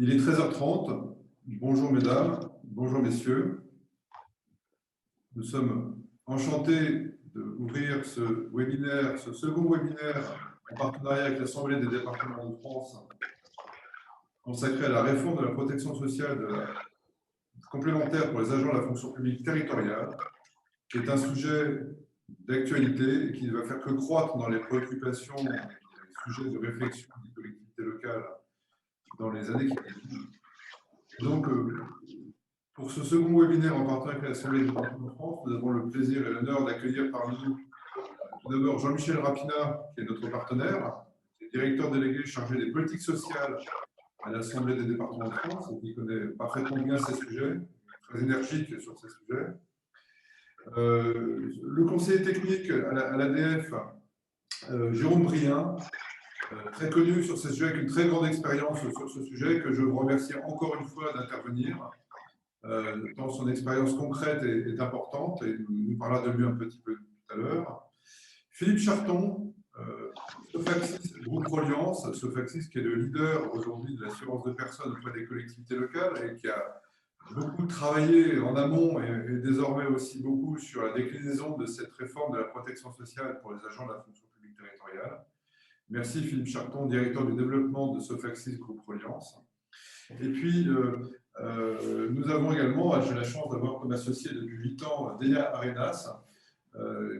Il est 13h30. Bonjour mesdames, bonjour messieurs. Nous sommes enchantés d'ouvrir ce webinaire, ce second webinaire en partenariat avec l'Assemblée des départements de France consacré à la réforme de la protection sociale complémentaire pour les agents de la fonction publique territoriale, qui est un sujet d'actualité et qui ne va faire que croître dans les préoccupations et les sujets de réflexion des collectivités locales dans les années qui viennent. Donc, pour ce second webinaire en partenariat avec l'Assemblée des départements de France, nous avons le plaisir et l'honneur d'accueillir parmi nous tout d'abord Jean-Michel Rapina, qui est notre partenaire, qui est directeur délégué chargé des politiques sociales à l'Assemblée des départements de France et qui connaît parfaitement bien ces sujets, très énergique sur ces sujets. Le conseiller technique à l'ADF, Jérôme Brien, très connu sur ces sujets, avec une très grande expérience sur ce sujet, que je vous remercie encore une fois d'intervenir, tant son expérience concrète est importante, et nous parlera de lui un petit peu tout à l'heure. Philippe Charton, Sofaxis Groupe Reliance, Sofaxis qui est le leader aujourd'hui de l'assurance de personnes auprès des collectivités locales et qui a beaucoup travaillé en amont et désormais aussi beaucoup sur la déclinaison de cette réforme de la protection sociale pour les agents de la fonction publique territoriale. Merci Philippe Charton, directeur du développement de Sofaxis Groupe Reliance. Et puis, nous avons également, j'ai la chance d'avoir comme associé depuis 8 ans Delia Arenas,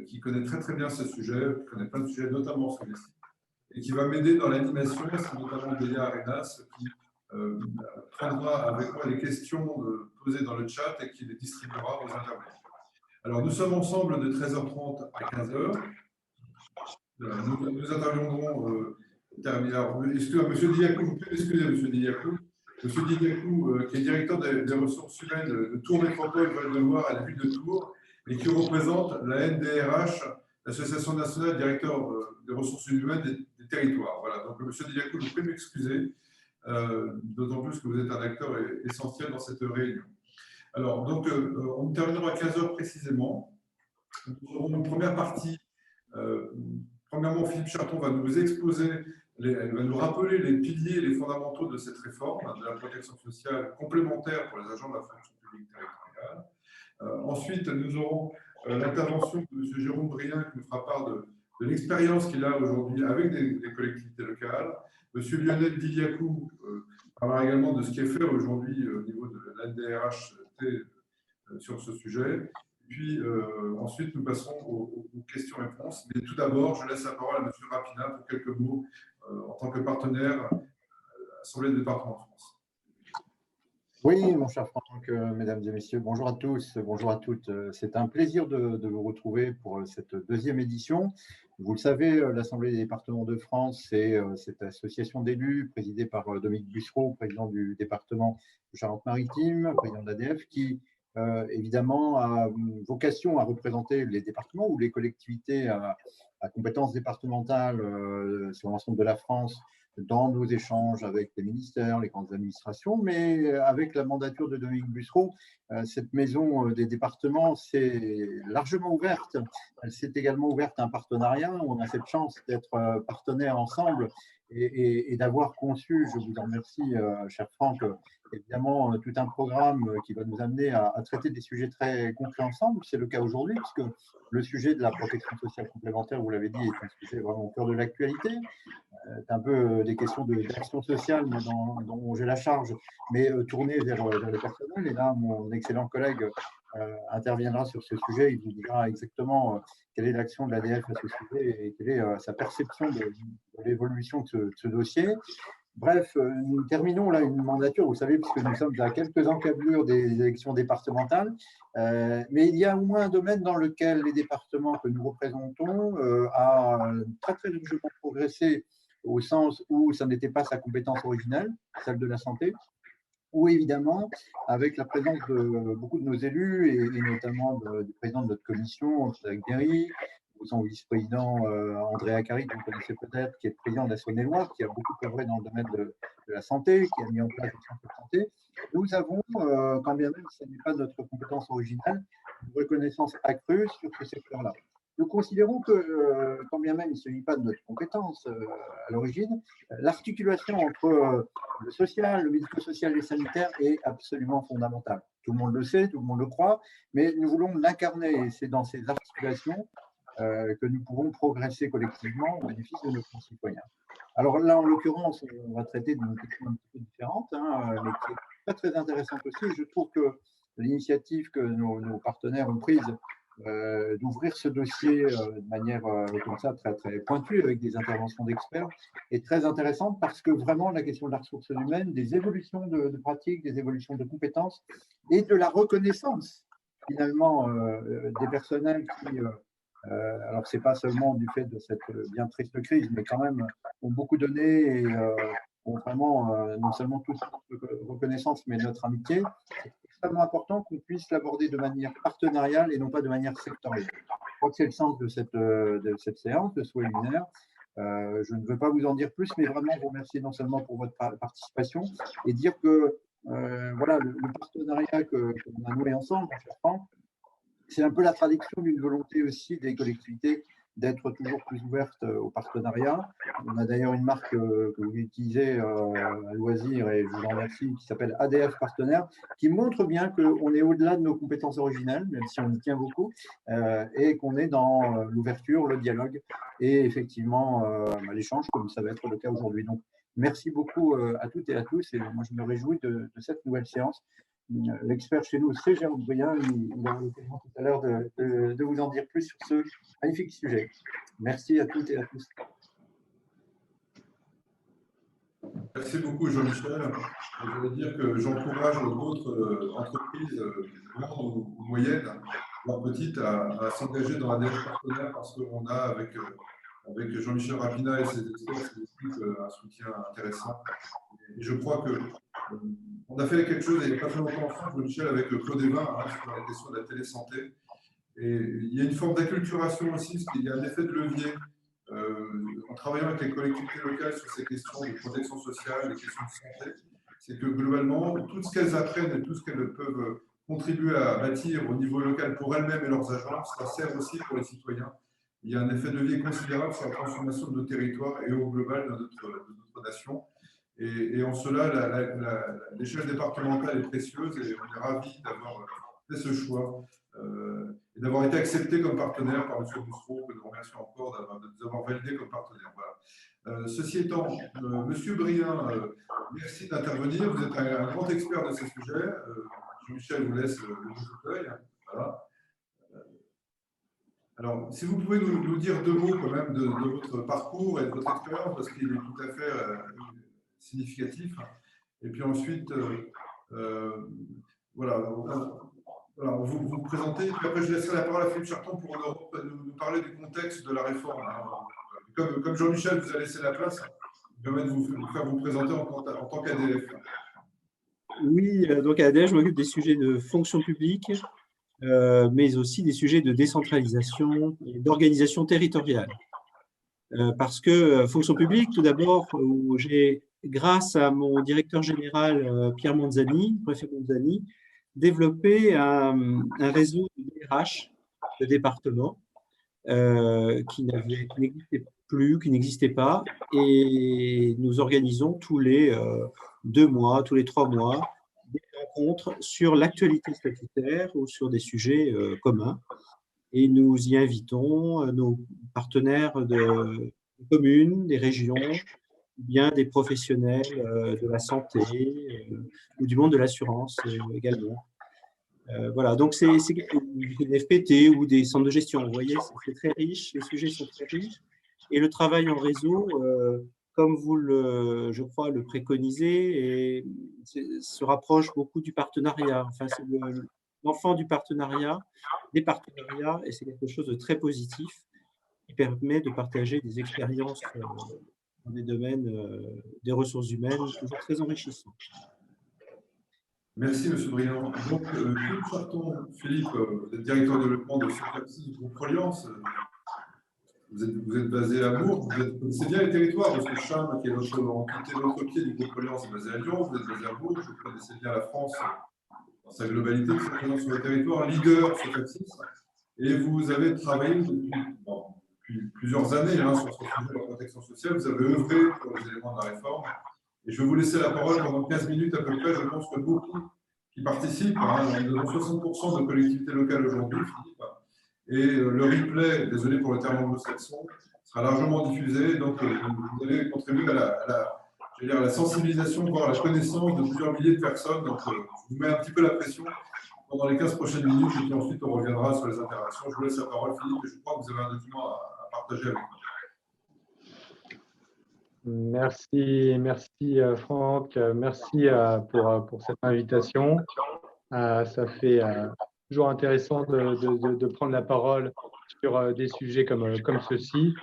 qui connaît très bien ce sujet, qui connaît plein de sujets, notamment celui-ci, et qui va m'aider dans l'animation. C'est notamment Delia Arenas qui prendra avec moi les questions posées dans le chat et qui les distribuera aux intervenants. Alors, nous sommes ensemble de 13h30 à 15h. Nous interviendrons. Monsieur Diacou, vous pouvez m'excuser, Monsieur Diacou. Monsieur Diacou, qui est directeur des ressources humaines de Tours Métropole Val-de-Loire à la ville de Tours et qui représente la NDRH, l'Association nationale des directeurs des ressources humaines des territoires. Voilà, donc Monsieur Diacou, vous pouvez m'excuser, d'autant plus que vous êtes un acteur essentiel dans cette réunion. Alors, donc, on terminera à 15h précisément. Nous aurons une première partie. Premièrement, Philippe Charton va nous exposer, elle va nous rappeler les piliers et les fondamentaux de cette réforme de la protection sociale complémentaire pour les agents de la fonction publique territoriale. Ensuite, nous aurons l'intervention de M. Jérôme Brien qui nous fera part de l'expérience qu'il a aujourd'hui avec des collectivités locales. M. Lionel Diliacou parlera également de ce qui est fait aujourd'hui au niveau de l'ADRHT sur ce sujet. Puis ensuite, nous passerons aux questions-réponses. Mais tout d'abord, je laisse la parole à M. Rapina pour quelques mots en tant que partenaire à l'Assemblée des départements de France. Oui, mon cher Franck, mesdames et messieurs, bonjour à tous, bonjour à toutes. C'est un plaisir de vous retrouver pour cette deuxième édition. Vous le savez, l'Assemblée des départements de France, c'est cette association d'élus présidée par Dominique Bussereau, président du département de Charente-Maritime, président de l'ADF, qui évidemment a vocation à représenter les départements ou les collectivités à compétences départementales sur l'ensemble de la France dans nos échanges avec les ministères, les grandes administrations, mais avec la mandature de Dominique Bussereau, cette maison des départements s'est largement ouverte. Elle s'est également ouverte à un partenariat. On a cette chance d'être partenaires ensemble et d'avoir conçu, je vous en remercie, cher Franck, évidemment, tout un programme qui va nous amener à traiter des sujets très concrets ensemble. C'est le cas aujourd'hui, puisque le sujet de la protection sociale complémentaire, vous l'avez dit, est un sujet vraiment au cœur de l'actualité. C'est un peu des questions d'action sociale dont j'ai la charge, mais tournées vers le personnel. Et là, mon excellent collègue interviendra sur ce sujet. Il vous dira exactement quelle est l'action de l'ADF à ce sujet et quelle est sa perception de l'évolution de ce dossier. Bref, nous terminons là une mandature, vous savez, puisque nous sommes à quelques encablures des élections départementales, mais il y a au moins un domaine dans lequel les départements que nous représentons a très largement progressé au sens où ça n'était pas sa compétence originelle, celle de la santé, ou évidemment avec la présence de beaucoup de nos élus et notamment du président de notre commission, Frédéric Berry, son vice-président André Acari, que vous connaissez peut-être, qui est président de la Saône-et-Loire, qui a beaucoup œuvré dans le domaine de la santé, qui a mis en place des centres de santé. Nous avons, quand bien même ce n'est pas notre compétence originale, une reconnaissance accrue sur ce secteur-là. nous considérons que, quand bien même il ne s'agit pas de notre compétence à l'origine, l'articulation entre le social, le médico-social et le sanitaire est absolument fondamentale. Tout le monde le sait, tout le monde le croit, mais nous voulons l'incarner et c'est dans ces articulations que nous pouvons progresser collectivement au bénéfice de nos concitoyens. Alors là, en l'occurrence, on va traiter d'une question un petit peu différente, hein, mais qui est très intéressante aussi. Et je trouve que l'initiative que nos partenaires ont prise d'ouvrir ce dossier de manière comme ça très pointue avec des interventions d'experts est très intéressante parce que vraiment la question de la ressource humaine, des évolutions de pratiques, des évolutions de compétences et de la reconnaissance finalement des personnels qui alors, ce n'est pas seulement du fait de cette bien triste crise, mais quand même, ont beaucoup donné et ont vraiment non seulement toute notre reconnaissance, mais notre amitié. C'est extrêmement important qu'on puisse l'aborder de manière partenariale et non pas de manière sectorielle. Je crois que c'est le sens de cette séance, de ce webinaire. Je ne veux pas vous en dire plus, mais vraiment vous remercier non seulement pour votre participation et dire que voilà, le partenariat que l'on a noué ensemble, en cher Franck, c'est un peu la traduction d'une volonté aussi des collectivités d'être toujours plus ouvertes au partenariat. On a d'ailleurs une marque que vous utilisez à loisir et je vous en remercie, qui s'appelle ADF Partenaire, qui montre bien qu'on est au-delà de nos compétences originelles, même si on y tient beaucoup, et qu'on est dans l'ouverture, le dialogue et effectivement l'échange, comme ça va être le cas aujourd'hui. Donc, merci beaucoup à toutes et à tous et moi je me réjouis de cette nouvelle séance. L'expert chez nous, c'est Jérôme Brien. Il aura l'occasion tout à l'heure de vous en dire plus sur ce magnifique sujet. Merci à toutes et à tous. Merci beaucoup, Jean-Michel. Je veux dire que j'encourage d'autres entreprises, grandes ou moyennes, voire petites, à s'engager dans ADF Partenaire parce qu'on a, avec Jean-Michel Rapina et ses experts, ses équipes, un soutien intéressant. Et je crois que on a fait quelque chose il n'y a pas très longtemps en France, Jean-Michel, avec Claude Evin, sur la question de la télésanté. Et il y a une forme d'acculturation aussi, parce qu'il y a un effet de levier en travaillant avec les collectivités locales sur ces questions de protection sociale, des questions de santé. C'est que globalement, tout ce qu'elles apprennent et tout ce qu'elles peuvent contribuer à bâtir au niveau local pour elles-mêmes et leurs agents, ça sert aussi pour les citoyens. Il y a un effet de levier considérable sur la transformation de nos territoires et au global de notre nation. Et en cela, l'échelle départementale est précieuse et on est ravis d'avoir fait ce choix et d'avoir été accepté comme partenaire par M. Boussereau, que nous remercions encore de nous avoir validé comme partenaire. Voilà. Ceci étant, M. Brien, merci d'intervenir. Vous êtes un grand expert de ces sujets. Jean-Michel vous laisse le fauteuil. Voilà. Alors, si vous pouvez nous dire deux mots quand même de votre parcours et de votre expérience, parce qu'il est tout à fait significatif. Et puis ensuite, voilà, vous vous présentez. Et puis après, je laisserai la parole à Philippe Charton pour nous parler du contexte de la réforme. Comme Jean-Michel vous a laissé la place, je vais vous faire vous présenter en tant qu'ADF. Oui, donc à ADF, je m'occupe des sujets de fonction publique, mais aussi des sujets de décentralisation et d'organisation territoriale. Parce que fonction publique, tout d'abord, où j'ai, grâce à mon directeur général Pierre Monzani, préfet Monzani, développé un réseau de DRH de département qui n'existait plus, qui n'existait pas, et nous organisons tous les 2 mois, tous les 3 mois, des rencontres sur l'actualité statutaire ou sur des sujets communs. Et nous y invitons nos partenaires de communes, des régions, bien des professionnels de la santé ou du monde de l'assurance également. Voilà, donc c'est des FPT ou des centres de gestion. Vous voyez, c'est très riche, les sujets sont très riches. Et le travail en réseau, comme vous, je crois, le préconisez, se rapproche beaucoup du partenariat. Enfin, c'est l'enfant du partenariat, des partenariats, et c'est quelque chose de très positif qui permet de partager des expériences dans des domaines des ressources humaines toujours très enrichissants. Merci, M. Briand. Donc, Philippe Charton, vous êtes directeur de développement de Socratis Groupe Reliance. Vous êtes basé à Bourg. Vous connaissez bien les territoires, parce que Cham, qui est l'autre pied du Groupe Reliance, est basé à Lyon. Vous êtes basé à Bourg. Vous connaissez bien la France dans sa globalité, qui est présente sur le territoire. Leader Socratis. Et vous avez travaillé depuis plusieurs années hein, sur ce sujet de la protection sociale. Vous avez œuvré pour les éléments de la réforme. Et je vais vous laisser la parole pendant 15 minutes à peu près. Je pense que beaucoup qui participent, hein, nous avons 60% de collectivités locales aujourd'hui, Philippe. Et le replay, désolé pour le terme anglo-saxon, sera largement diffusé. Donc, vous allez contribuer à la sensibilisation, voire à la connaissance de plusieurs milliers de personnes. Donc, je vous mets un petit peu la pression pendant les 15 prochaines minutes et puis ensuite on reviendra sur les interactions. Je vous laisse la parole, Philippe, et je crois que vous avez un document à partager avec nous. Merci Franck, merci pour cette invitation. Ça fait toujours intéressant de prendre la parole sur des sujets comme ceux-ci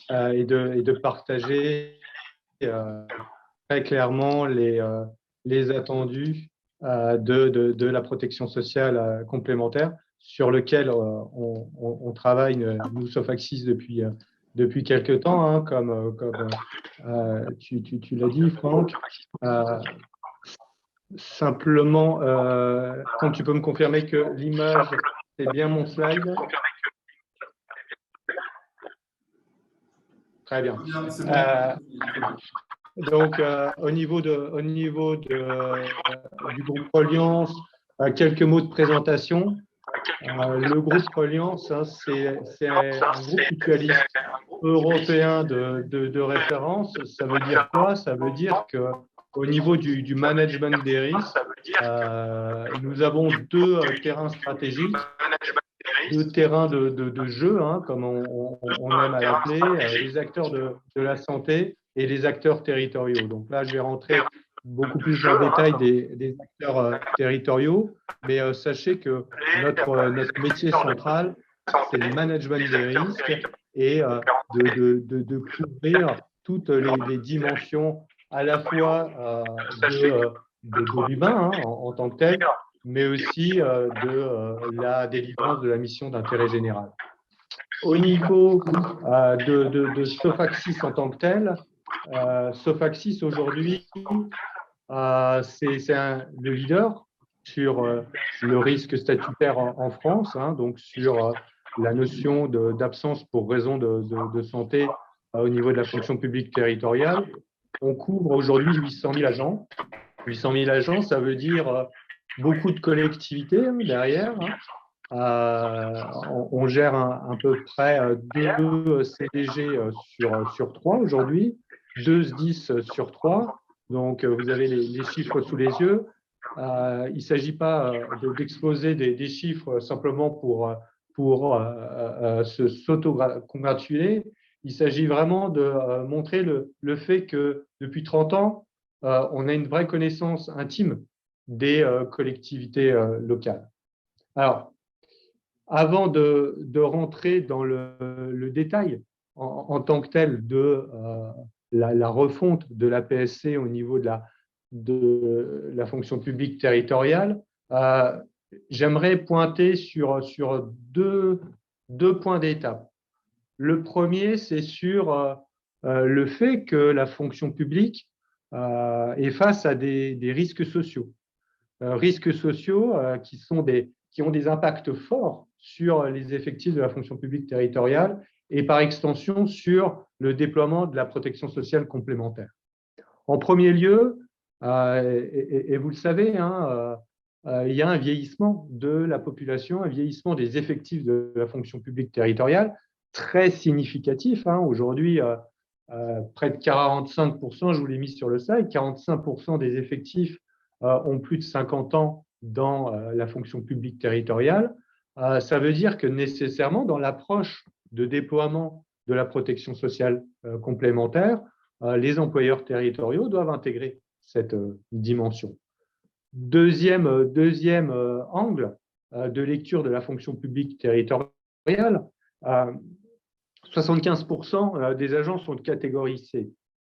et de partager très clairement les attendus de la protection sociale complémentaire sur lequel on travaille, nous, Sofacsis, depuis quelques temps, hein, comme tu l'as dit, Franck. Simplement, quand tu peux me confirmer que l'image, c'est bien mon slide. Très bien. Donc, au niveau du groupe Reliance, quelques mots de présentation. Le groupe Reliance, hein, c'est un groupe mutualiste européen de référence. Ça veut dire quoi? Ça veut dire qu'au niveau du management des risques, nous avons deux terrains stratégiques, deux terrains de jeu, hein, comme on aime à l'appeler, les acteurs de la santé et les acteurs territoriaux. Donc là, je vais rentrer beaucoup plus dans le détail des acteurs territoriaux, mais sachez que notre métier central, c'est le management des risques et de couvrir toutes les dimensions à la fois de l'humain hein, en tant que tel, mais aussi de la délivrance de la mission d'intérêt général. Au niveau de Sofacsis en tant que tel, Sofacsis aujourd'hui, c'est le leader sur le risque statutaire en France, hein, donc sur la notion d'absence pour raison de santé au niveau de la fonction publique territoriale. On couvre aujourd'hui 800 000 agents. 800 000 agents, ça veut dire beaucoup de collectivités hein, derrière. Hein. On gère à peu près 2 CDG sur 3 aujourd'hui, 2 SDIS sur 3. Donc, vous avez les chiffres sous les yeux. Il ne s'agit pas d'exposer des chiffres simplement pour s'auto-congratuler. Il s'agit vraiment de montrer le fait que depuis 30 ans, on a une vraie connaissance intime des collectivités locales. Alors, avant de rentrer dans le détail en tant que tel de la refonte de la PSC au niveau de la fonction publique territoriale, j'aimerais pointer sur deux points d'étape. Le premier, c'est sur le fait que la fonction publique est face à des risques sociaux. Risques sociaux qui ont des impacts forts sur les effectifs de la fonction publique territoriale et par extension sur le déploiement de la protection sociale complémentaire. En premier lieu, et vous le savez, hein, il y a un vieillissement de la population, un vieillissement des effectifs de la fonction publique territoriale très significatif. Hein. Aujourd'hui, près de 45%, je vous l'ai mis sur le slide, 45% des effectifs ont plus de 50 ans dans la fonction publique territoriale. Ça veut dire que nécessairement, dans l'approche de déploiement de la protection sociale complémentaire, les employeurs territoriaux doivent intégrer cette dimension. Deuxième angle de lecture de la fonction publique territoriale, 75% des agents sont de catégorie C.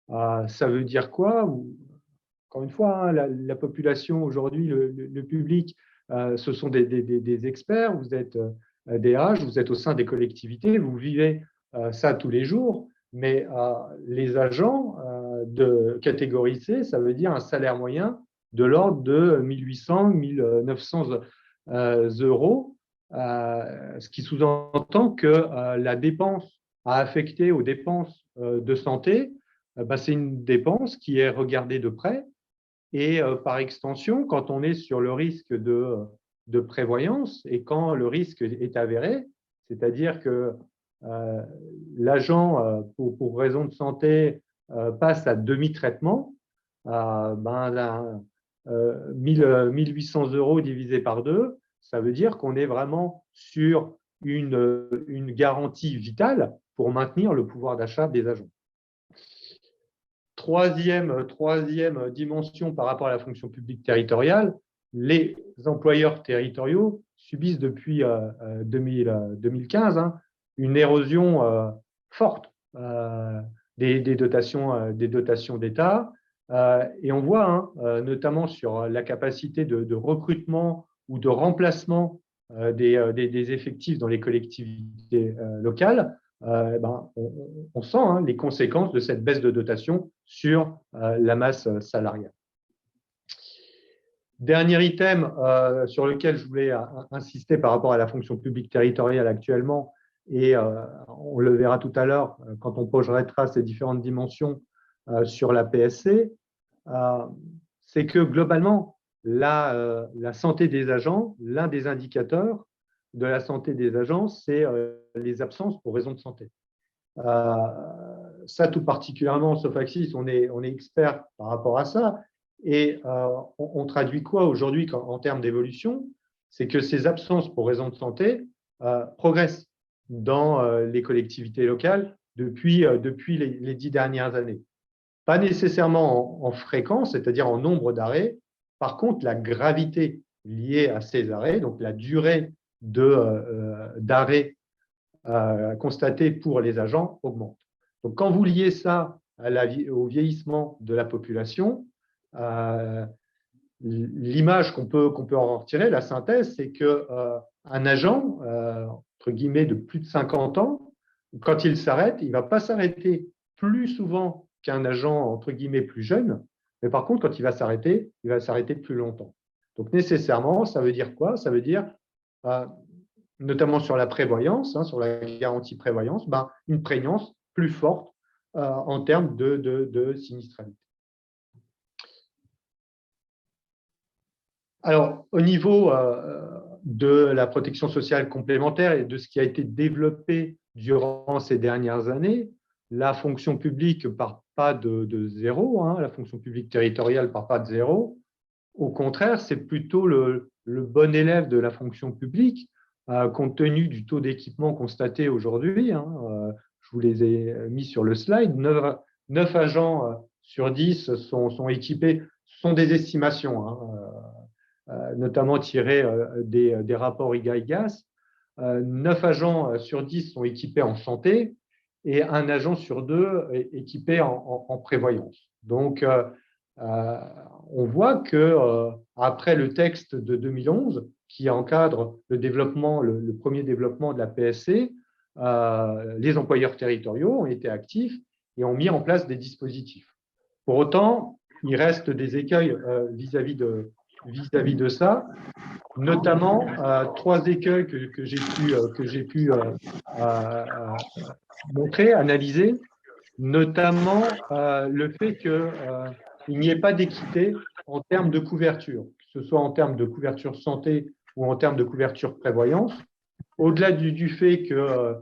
Ça veut dire quoi? Encore une fois, hein, la population aujourd'hui, le public, ce sont des experts, vous êtes DRH, vous êtes au sein des collectivités, vous vivez ça tous les jours, mais les agents de catégorie C, ça veut dire un salaire moyen de l'ordre de 1 800, 1 900 euros. ce qui sous-entend que la dépense à affecter aux dépenses de santé, c'est une dépense qui est regardée de près et par extension, quand on est sur le risque de prévoyance et quand le risque est avéré, c'est-à-dire que l'agent, pour raison de santé, passe à demi-traitement, 1800 € divisé par 2, ça veut dire qu'on est vraiment sur une garantie vitale pour maintenir le pouvoir d'achat des agents. Troisième dimension par rapport à la fonction publique territoriale, les employeurs territoriaux subissent depuis 2015 une érosion forte des dotations d'État. Et on voit, notamment sur la capacité de recrutement ou de remplacement des effectifs dans les collectivités locales, on sent les conséquences de cette baisse de dotation sur la masse salariale. Dernier item sur lequel je voulais insister par rapport à la fonction publique territoriale actuellement, et on le verra tout à l'heure quand on projettera ces différentes dimensions sur la PSC, c'est que globalement, la santé des agents, l'un des indicateurs de la santé des agents, c'est les absences pour raison de santé. Ça, tout particulièrement, Sophaxis, on est expert par rapport à ça. Et on traduit quoi aujourd'hui en termes d'évolution? C'est que ces absences pour raison de santé progressent dans les collectivités locales depuis les 10 dernières années. Pas nécessairement en fréquence, c'est-à-dire en nombre d'arrêts. Par contre, la gravité liée à ces arrêts, donc la durée d'arrêt constaté pour les agents augmente. Donc, quand vous liez ça au vieillissement de la population, l'image qu'on peut en retirer, la synthèse, c'est qu'un agent, entre guillemets, de plus de 50 ans, quand il s'arrête, il ne va pas s'arrêter plus souvent qu'un agent, entre guillemets, plus jeune, mais par contre, quand il va s'arrêter plus longtemps. Donc, nécessairement, ça veut dire quoi? Ça veut dire, notamment sur la prévoyance, sur la garantie prévoyance, une prégnance plus forte en termes de sinistralité. Alors, au niveau de la protection sociale complémentaire et de ce qui a été développé durant ces dernières années, la fonction publique ne part pas de zéro, la fonction publique territoriale ne part pas de zéro. Au contraire, c'est plutôt le bon élève de la fonction publique, compte tenu du taux d'équipement constaté aujourd'hui. Je vous les ai mis sur le slide. 9 agents sur 10 sont équipés, ce sont des estimations, notamment tirées des rapports IGA-IGAS. 9 agents sur 10 sont équipés en santé et un agent sur 2 est équipé en prévoyance. Donc, on voit qu'après le texte de 2011, qui encadre le premier développement de la PSC, les employeurs territoriaux ont été actifs et ont mis en place des dispositifs. Pour autant, il reste des écueils vis-à-vis de ça, notamment 3 écueils que j'ai pu montrer, analyser, notamment le fait qu'il n'y ait pas d'équité en termes de couverture, que ce soit en termes de couverture santé ou en termes de couverture prévoyance, au-delà du fait que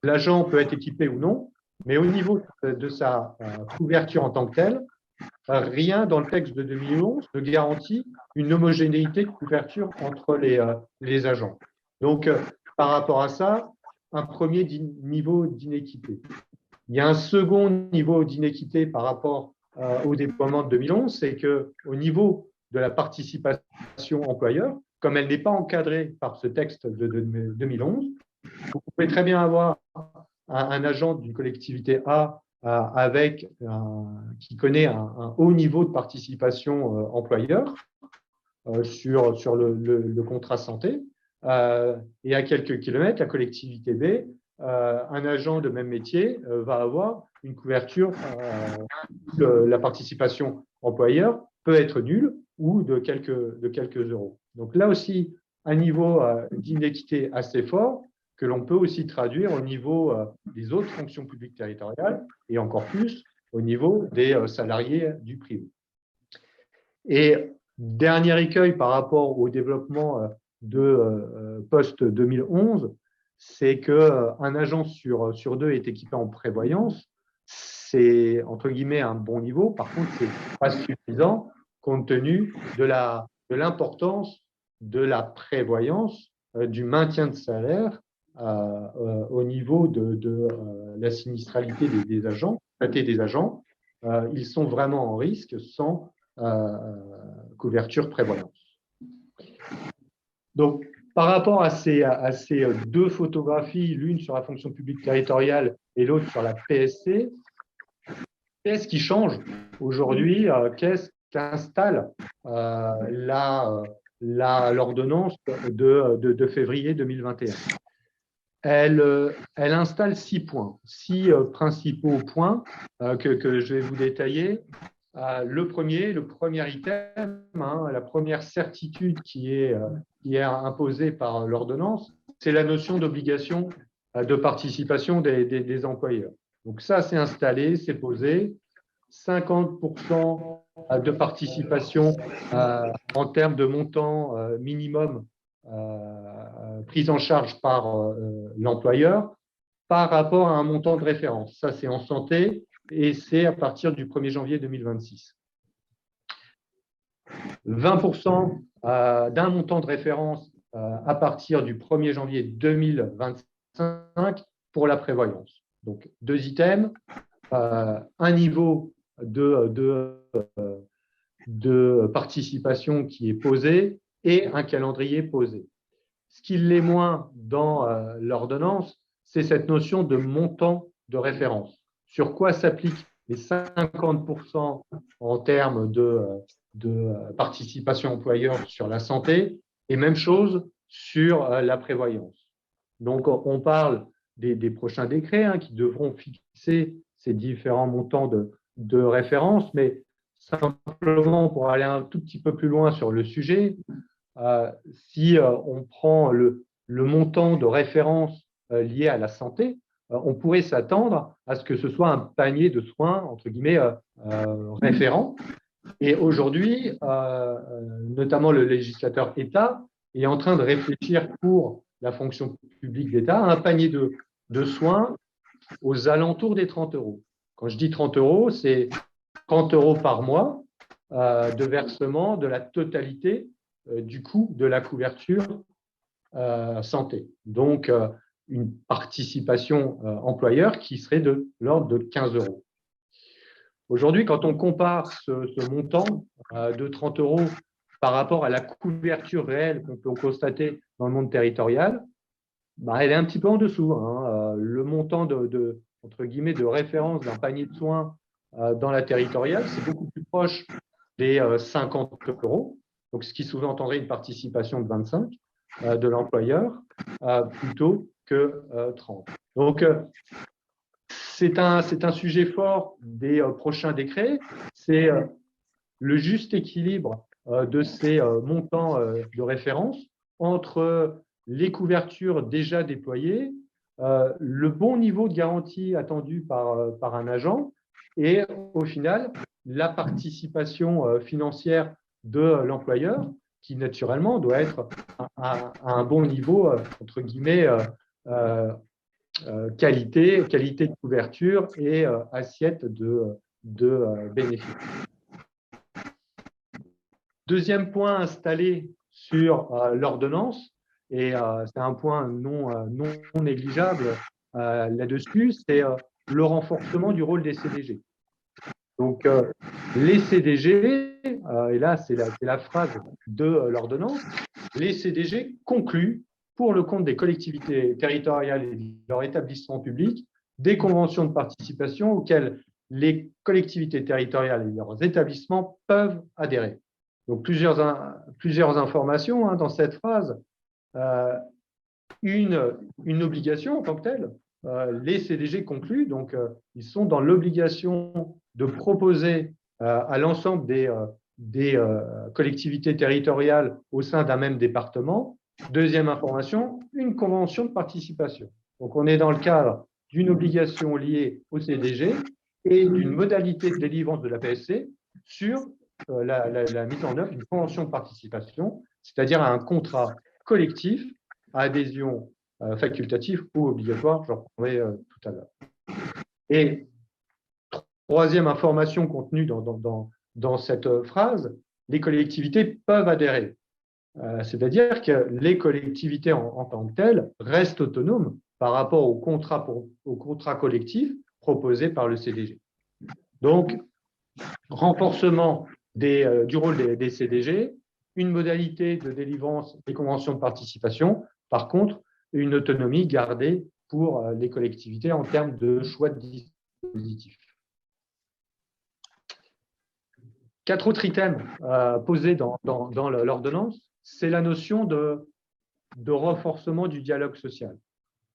l'agent peut être équipé ou non, mais au niveau de sa couverture en tant que telle, rien dans le texte de 2011 ne garantit une homogénéité de couverture entre les agents. Donc, par rapport à ça, un premier niveau d'inéquité. Il y a un second niveau d'inéquité par rapport au déploiement de 2011, c'est qu'au niveau de la participation employeur, comme elle n'est pas encadrée par ce texte de 2011, vous pouvez très bien avoir un agent d'une collectivité A qui connaît un haut niveau de participation employeur sur le contrat santé, et à quelques kilomètres, la collectivité B, un agent de même métier va avoir une couverture, la participation employeur peut être nulle ou de quelques euros. Donc là aussi, un niveau d'inéquité assez fort que l'on peut aussi traduire au niveau des autres fonctions publiques territoriales et encore plus au niveau des salariés du privé. Et dernier écueil par rapport au développement de post-2011, c'est qu'un agent sur deux est équipé en prévoyance. C'est, entre guillemets, un bon niveau. Par contre, ce n'est pas suffisant compte tenu de l'importance de la prévoyance, du maintien de salaire au niveau de la sinistralité des agents, des agents. Ils sont vraiment en risque sans couverture prévoyance. Donc, par rapport à ces deux photographies, l'une sur la fonction publique territoriale et l'autre sur la PSC, qu'est-ce qui change aujourd'hui? Qu'est-ce qu'installe l'ordonnance de février 2021? Elle installe 6 points, 6 principaux points que je vais vous détailler. Le premier item, la première certitude qui est imposée par l'ordonnance, c'est la notion d'obligation de participation des employeurs. Donc ça, c'est installé, c'est posé. 50% de participation en termes de montant minimum prise en charge par l'employeur par rapport à un montant de référence. Ça, c'est en santé et c'est à partir du 1er janvier 2026. 20% d'un montant de référence à partir du 1er janvier 2025 pour la prévoyance. Donc, 2 items, un niveau de participation qui est posé et un calendrier posé. Ce qui l'est moins dans l'ordonnance, c'est cette notion de montant de référence. Sur quoi s'appliquent les 50% en termes de participation employeur sur la santé et même chose sur la prévoyance. Donc, on parle des prochains décrets qui devront fixer ces différents montants de référence, mais simplement pour aller un tout petit peu plus loin sur le sujet, si on prend le montant de référence lié à la santé, on pourrait s'attendre à ce que ce soit un panier de soins, entre guillemets, référent. Et aujourd'hui, notamment le législateur État est en train de réfléchir pour la fonction publique d'État à un panier de soins aux alentours des 30 €. Quand je dis 30 €, c'est 30 € par mois de versement de la totalité du coût de la couverture santé. Donc, une participation employeur qui serait de l'ordre de 15 €. Aujourd'hui, quand on compare ce montant de 30 € par rapport à la couverture réelle qu'on peut constater dans le monde territorial, elle est un petit peu en dessous. Le montant entre guillemets, de référence d'un panier de soins dans la territoriale, c'est beaucoup plus proche des 50 €, donc ce qui sous-entendrait une participation de 25 de l'employeur plutôt que 30. Donc, c'est un sujet fort des prochains décrets, c'est le juste équilibre de ces montants de référence entre les couvertures déjà déployées, le bon niveau de garantie attendu par un agent et au final, la participation financière de l'employeur qui naturellement doit être à un bon niveau, entre guillemets, qualité de couverture et assiette de bénéfices. Deuxième point installé sur l'ordonnance, et c'est un point non négligeable là-dessus, c'est le renforcement du rôle des CDG. Donc, les CDG, et là c'est la phrase de l'ordonnance, les CDG concluent pour le compte des collectivités territoriales et de leur établissement public des conventions de participation auxquelles les collectivités territoriales et leurs établissements peuvent adhérer. Donc, plusieurs informations dans cette phrase. Une obligation en tant que telle. Les CDG concluent, donc ils sont dans l'obligation de proposer à l'ensemble des collectivités territoriales au sein d'un même département Deuxième information, une convention de participation. Donc, on est dans le cadre d'une obligation liée au CDG et d'une modalité de délivrance de la PSC sur la mise en œuvre d'une convention de participation, c'est-à-dire un contrat collectif à adhésion facultative ou obligatoire, j'en reprendrai tout à l'heure. Et troisième information contenue dans cette phrase, les collectivités peuvent adhérer. C'est-à-dire que les collectivités en tant que telles restent autonomes par rapport au contrat collectif proposé par le CDG. Donc, renforcement du rôle des CDG, une modalité de délivrance des conventions de participation, par contre, une autonomie gardée pour les collectivités en termes de choix de dispositifs. 4 autres items posés dans l'ordonnance, c'est la notion de renforcement du dialogue social.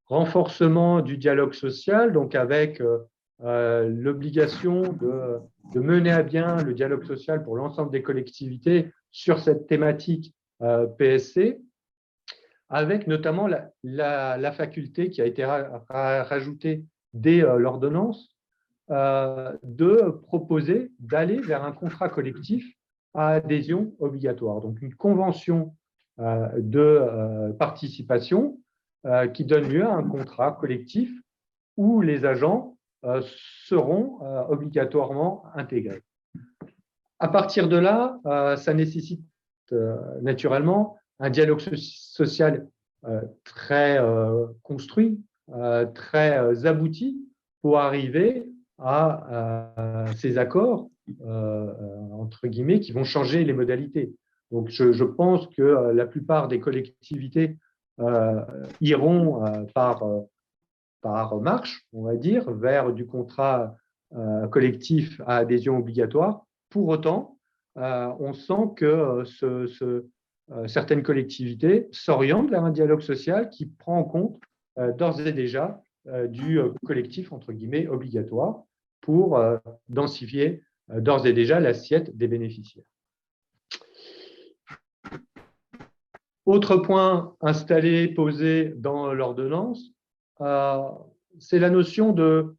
Renforcement du dialogue social, donc avec l'obligation de mener à bien le dialogue social pour l'ensemble des collectivités sur cette thématique PSC, avec notamment la faculté qui a été rajoutée dès l'ordonnance de proposer d'aller vers un contrat collectif à adhésion obligatoire. Donc, une convention de participation qui donne lieu à un contrat collectif où les agents seront obligatoirement intégrés. À partir de là, ça nécessite naturellement un dialogue social très construit, très abouti pour arriver à ces accords, entre guillemets, qui vont changer les modalités. Donc, je pense que la plupart des collectivités iront par marche, on va dire, vers du contrat collectif à adhésion obligatoire. Pour autant, on sent que certaines collectivités s'orientent vers un dialogue social qui prend en compte d'ores et déjà du collectif, entre guillemets, obligatoire pour densifier d'ores et déjà l'assiette des bénéficiaires. Autre point installé, posé dans l'ordonnance, c'est la notion de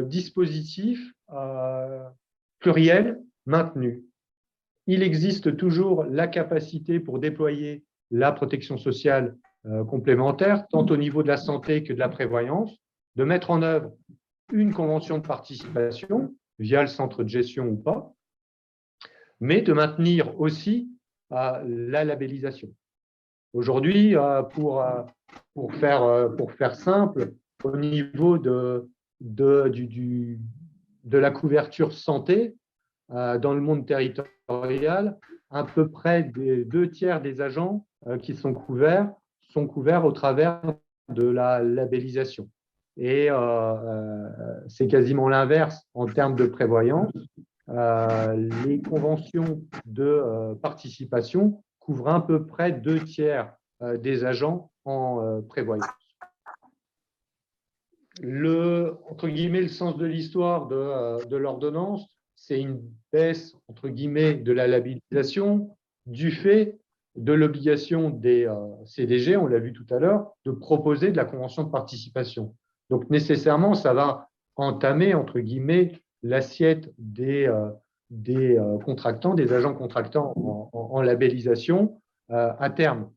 dispositif pluriel maintenu. Il existe toujours la capacité pour déployer la protection sociale complémentaire, tant au niveau de la santé que de la prévoyance, de mettre en œuvre une convention de participation via le centre de gestion ou pas, mais de maintenir aussi la labellisation. Aujourd'hui, pour faire simple, au niveau de la couverture santé, dans le monde territorial, à peu près des 2/3 des agents qui sont couverts au travers de la labellisation. Et c'est quasiment l'inverse en termes de prévoyance. Les conventions de participation couvrent à peu près 2/3 des agents en prévoyance. Entre guillemets, le sens de l'histoire de l'ordonnance, c'est une baisse, entre guillemets, de la labellisation du fait de l'obligation des CDG, on l'a vu tout à l'heure, de proposer de la convention de participation. Donc, nécessairement, ça va entamer, entre guillemets, l'assiette des contractants, des agents contractants en labellisation à terme.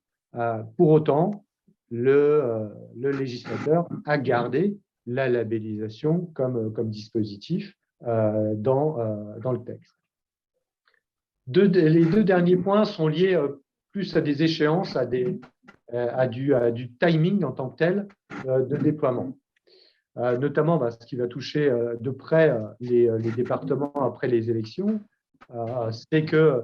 Pour autant, le législateur a gardé la labellisation comme dispositif dans le texte. Les 2 derniers points sont liés plus à des échéances, à du timing en tant que tel de déploiement. Notamment ce qui va toucher de près les départements après les élections, c'est que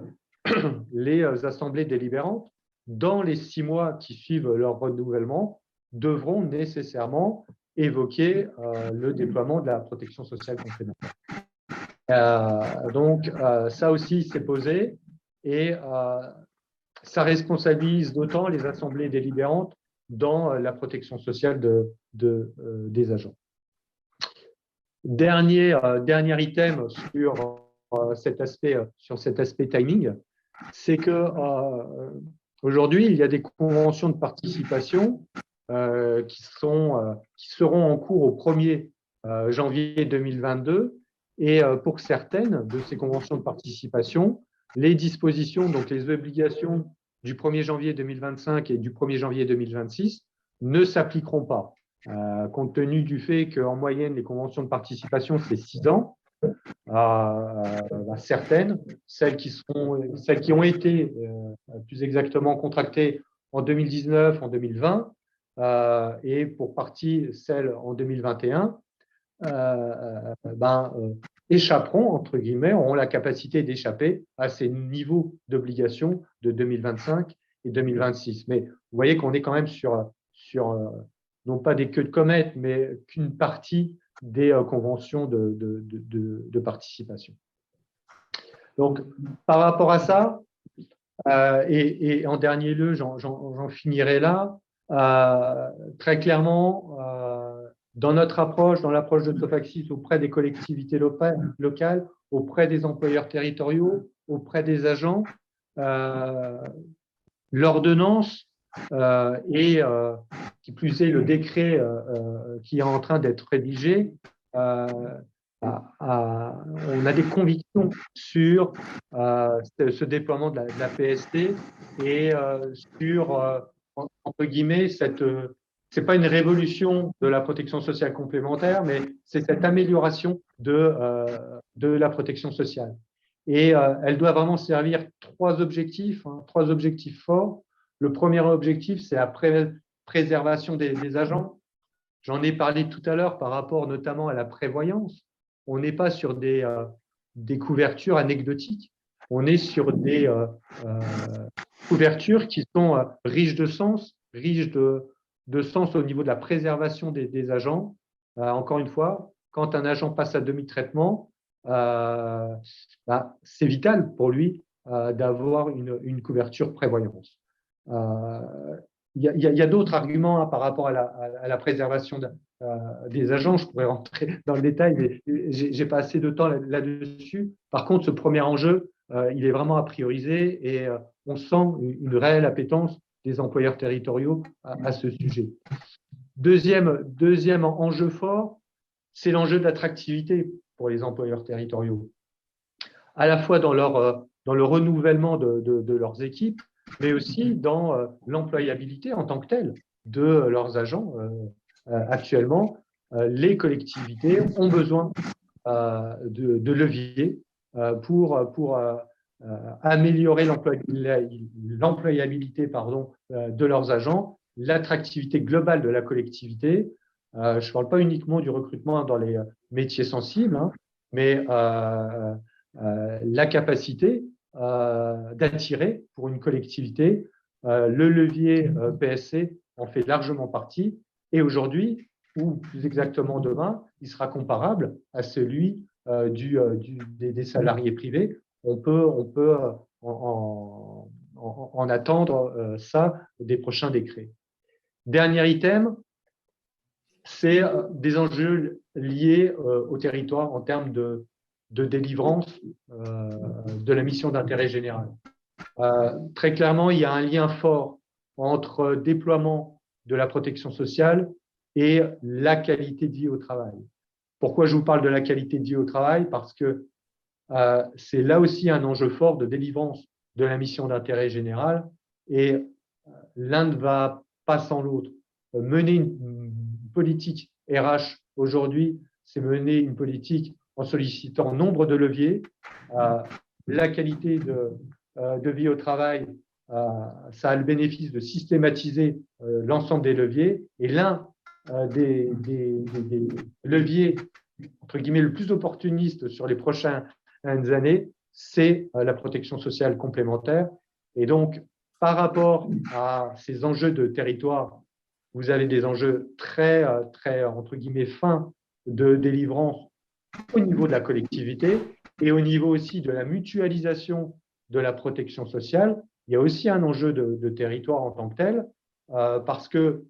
les assemblées délibérantes, dans les 6 mois qui suivent leur renouvellement, devront nécessairement évoquer le déploiement de la protection sociale complémentaire. Donc, ça aussi, c'est posé et ça responsabilise d'autant les assemblées délibérantes dans la protection sociale des agents. Dernier item sur cet aspect timing, c'est que Aujourd'hui, il y a des conventions de participation qui seront en cours au 1er janvier 2022. Et pour certaines de ces conventions de participation, les dispositions, donc les obligations du 1er janvier 2025 et du 1er janvier 2026 ne s'appliqueront pas. Compte tenu du fait qu'en moyenne, les conventions de participation, c'est 6 ans, certaines, celles qui ont été plus exactement contractées en 2019, en 2020, et pour partie celles en 2021, échapperont, entre guillemets, auront la capacité d'échapper à ces niveaux d'obligation de 2025 et 2026. Mais vous voyez qu'on est quand même sur non pas des queues de comète, mais qu'une partie des conventions de participation. Donc, par rapport à ça, et en dernier lieu, j'en finirai là, très clairement, dans notre approche, dans l'approche de Tofaxis auprès des collectivités locales, auprès des employeurs territoriaux, auprès des agents, l'ordonnance et qui plus est le décret qui est en train d'être rédigé, on a des convictions sur ce déploiement de la PST et sur, entre guillemets, c'est pas une révolution de la protection sociale complémentaire, mais c'est cette amélioration de la protection sociale. Et elle doit vraiment servir trois objectifs forts. Le premier objectif, c'est la préservation des agents. J'en ai parlé tout à l'heure par rapport notamment à la prévoyance. On n'est pas sur des couvertures anecdotiques. On est sur des couvertures qui sont riches de sens au niveau de la préservation des agents. Encore une fois, quand un agent passe à demi-traitement, c'est vital pour lui d'avoir une couverture prévoyance. Il y a d'autres arguments par rapport à la préservation des agents. Je pourrais rentrer dans le détail, mais j'ai pas assez de temps là-dessus. Par contre, ce premier enjeu, il est vraiment à prioriser et on sent une réelle appétence des employeurs territoriaux à ce sujet. Deuxième enjeu fort, c'est l'enjeu de l'attractivité pour les employeurs territoriaux, à la fois dans le renouvellement de leurs équipes, mais aussi dans l'employabilité en tant que telle de leurs agents. Actuellement, les collectivités ont besoin de leviers pour améliorer l'employabilité de leurs agents, l'attractivité globale de la collectivité. Je ne parle pas uniquement du recrutement dans les métiers sensibles, mais la capacité d'attirer pour une collectivité. Le levier PSC en fait largement partie et aujourd'hui, ou plus exactement demain, il sera comparable à celui des salariés privés. On peut en attendre ça des prochains décrets. Dernier item, c'est des enjeux liés au territoire en termes de délivrance de la mission d'intérêt général. Très clairement, il y a un lien fort entre déploiement de la protection sociale et la qualité de vie au travail. Pourquoi je vous parle de la qualité de vie au travail? Parce que c'est là aussi un enjeu fort de délivrance de la mission d'intérêt général et l'un ne va pas sans l'autre. Mener une politique RH aujourd'hui, c'est mener une politique en sollicitant nombre de leviers. La qualité de vie au travail, ça a le bénéfice de systématiser l'ensemble des leviers. Et l'un des leviers, entre guillemets, le plus opportuniste sur les prochaines années, c'est la protection sociale complémentaire. Et donc, par rapport à ces enjeux de territoire, vous avez des enjeux très, entre guillemets, fins de délivrance au niveau de la collectivité et au niveau aussi de la mutualisation de la protection sociale. Il y a aussi un enjeu de territoire en tant que tel, parce que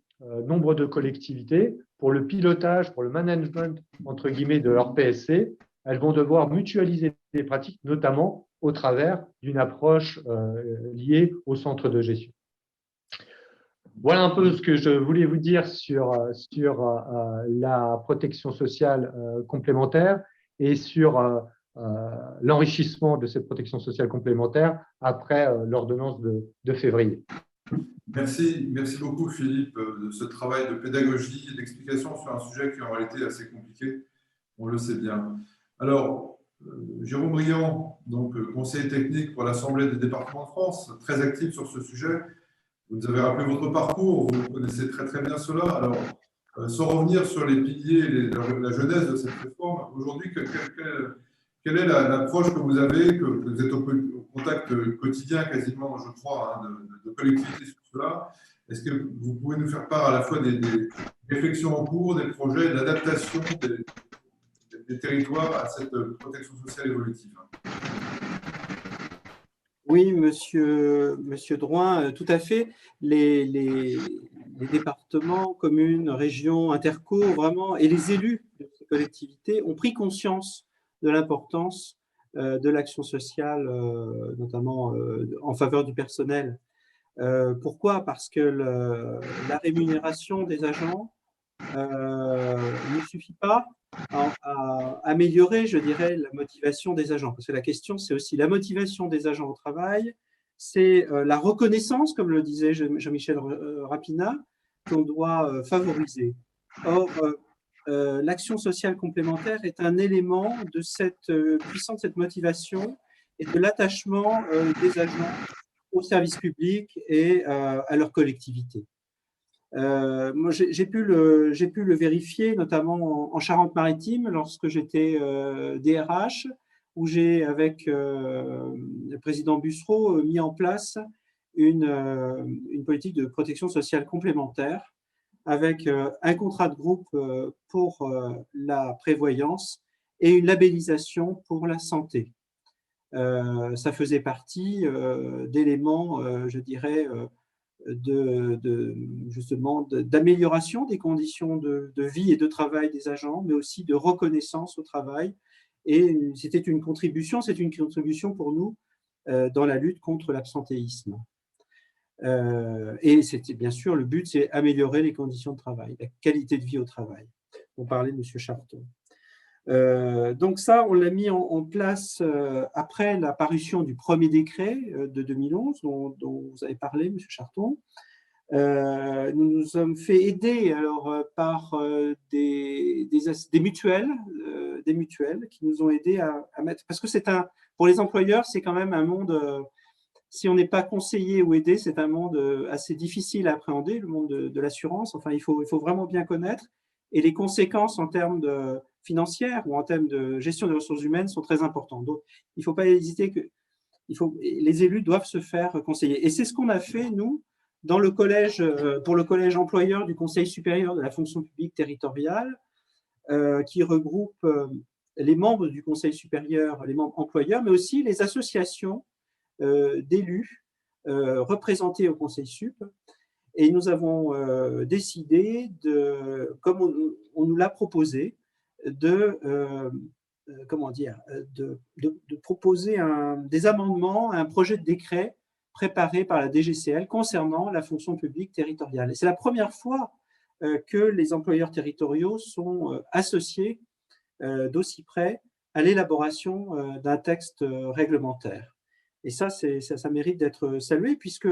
nombre de collectivités, pour le pilotage, pour le management, entre guillemets, de leur PSC, elles vont devoir mutualiser des pratiques, notamment au travers d'une approche liée au centre de gestion. Voilà un peu ce que je voulais vous dire sur la protection sociale complémentaire et sur l'enrichissement de cette protection sociale complémentaire après l'ordonnance de février. Merci beaucoup Philippe de ce travail de pédagogie et d'explication sur un sujet qui est en réalité assez compliqué, on le sait bien. Alors, Jérôme Briand, donc conseiller technique pour l'Assemblée des départements de France, très actif sur ce sujet. Vous nous avez rappelé votre parcours, vous connaissez très très bien cela. Alors, sans revenir sur les piliers, la genèse de cette réforme, aujourd'hui, quelle est l'approche que vous avez, que vous êtes au contact quotidien quasiment, je crois, hein, de collectivités sur cela? Est-ce que vous pouvez nous faire part à la fois des réflexions en cours, des projets d'adaptation des territoires à cette protection sociale évolutive? Oui, monsieur Drouin, tout à fait. Les départements, communes, régions, interco, vraiment, et les élus de ces collectivités ont pris conscience de l'importance de l'action sociale, notamment en faveur du personnel. Pourquoi? Parce que la rémunération des agents ne suffit pas à améliorer, je dirais, la motivation des agents. Parce que la question, c'est aussi la motivation des agents au travail, c'est la reconnaissance, comme le disait Jean-Michel Rapina, qu'on doit favoriser. Or, l'action sociale complémentaire est un élément de cette puissance, de cette motivation et de l'attachement des agents au service public et à leur collectivité. Moi, j'ai pu le vérifier, notamment en Charente-Maritime, lorsque j'étais DRH, où j'ai, avec le président Bussereau, mis en place une politique de protection sociale complémentaire avec un contrat de groupe pour la prévoyance et une labellisation pour la santé. Ça faisait partie d'éléments, je dirais, justement d'amélioration des conditions de vie et de travail des agents, mais aussi de reconnaissance au travail. Et c'est une contribution pour nous dans la lutte contre l'absentéisme. Et c'était bien sûr, le but, c'est améliorer les conditions de travail, la qualité de vie au travail. On parlait de M. Charton. Donc ça, on l'a mis en place après la parution du premier décret de 2011 dont vous avez parlé, M. Charton. Nous nous sommes fait aider alors, par des mutuelles qui nous ont aidés à mettre… Parce que pour les employeurs, c'est quand même un monde… si on n'est pas conseillé ou aidé, c'est un monde assez difficile à appréhender, le monde de l'assurance. Enfin, il faut vraiment bien connaître. Et les conséquences en termes financières ou en termes de gestion des ressources humaines sont très importantes. Donc, il ne faut pas hésiter les élus doivent se faire conseiller. Et c'est ce qu'on a fait, nous, dans le collège, pour le collège employeur du Conseil supérieur de la fonction publique territoriale, qui regroupe les membres du Conseil supérieur, les membres employeurs, mais aussi les associations d'élus représentés au Conseil sup. Et nous avons décidé, comme on nous l'a proposé, de proposer des amendements à un projet de décret préparé par la DGCL concernant la fonction publique territoriale. Et c'est la première fois que les employeurs territoriaux sont associés d'aussi près à l'élaboration d'un texte réglementaire. Et ça mérite d'être salué, puisque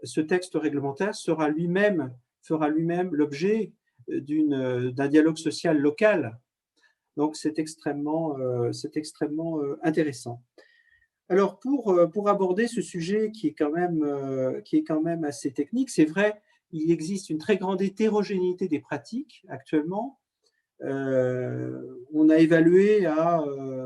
ce texte réglementaire fera lui-même l'objet d'un dialogue social local. Donc, c'est extrêmement intéressant. Alors, pour aborder ce sujet qui est quand même assez technique, c'est vrai, il existe une très grande hétérogénéité des pratiques actuellement. On a évalué à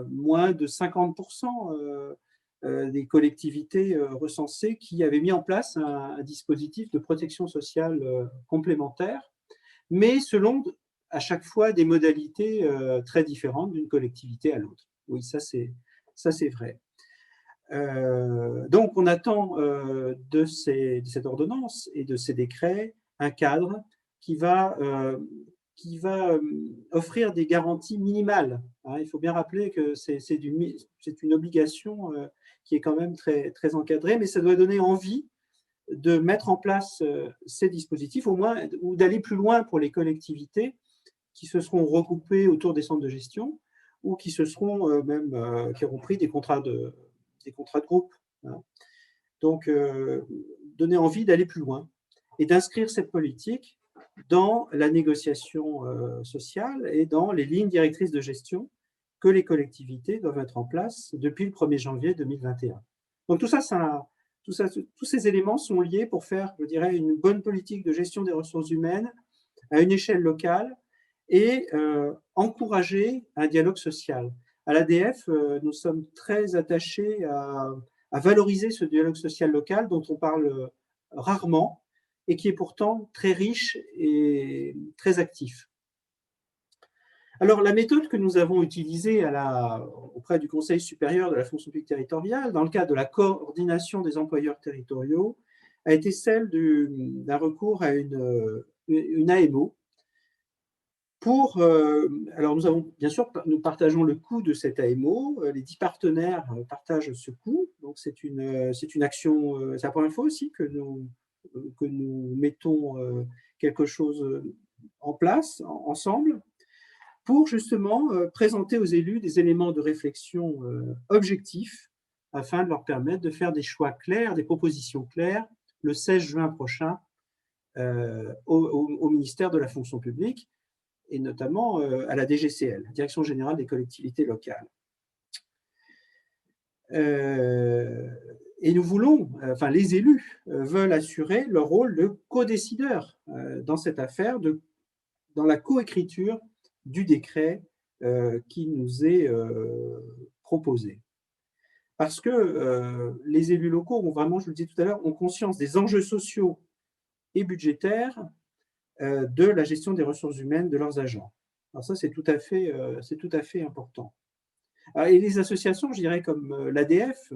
moins de 50% des collectivités recensées qui avaient mis en place un dispositif de protection sociale complémentaire, mais selon à chaque fois des modalités très différentes d'une collectivité à l'autre. Oui, ça c'est vrai. Donc, on attend de cette ordonnance et de ces décrets un cadre qui va offrir des garanties minimales. Il faut bien rappeler que c'est une obligation qui est quand même très, très encadrée, mais ça doit donner envie de mettre en place ces dispositifs, au moins, ou d'aller plus loin pour les collectivités qui se seront regroupées autour des centres de gestion ou qui se seront qui auront pris des contrats de groupe. Hein. Donc, donner envie d'aller plus loin et d'inscrire cette politique dans la négociation sociale et dans les lignes directrices de gestion que les collectivités doivent mettre en place depuis le 1er janvier 2021. Donc, tous ces éléments sont liés pour faire, je dirais, une bonne politique de gestion des ressources humaines à une échelle locale et encourager un dialogue social. À l'ADF, nous sommes très attachés à valoriser ce dialogue social local dont on parle rarement et qui est pourtant très riche et très actif. Alors, la méthode que nous avons utilisée auprès du Conseil supérieur de la fonction publique territoriale, dans le cadre de la coordination des employeurs territoriaux, a été celle d'un recours à une AMO. Alors, nous partageons le coût de cette AMO, les 10 partenaires partagent ce coût, donc c'est une action, c'est la première fois aussi que nous mettons quelque chose en place ensemble pour justement présenter aux élus des éléments de réflexion objectifs afin de leur permettre de faire des choix clairs, des propositions claires le 16 juin prochain au ministère de la fonction publique et notamment à la DGCL, Direction générale des collectivités locales. Et nous voulons, les élus veulent assurer leur rôle de co-décideur dans cette affaire, dans la coécriture du décret qui nous est proposé. Parce que les élus locaux ont vraiment, je le disais tout à l'heure, ont conscience des enjeux sociaux et budgétaires de la gestion des ressources humaines de leurs agents. Alors ça, c'est tout à fait important. Et les associations, je dirais comme l'ADF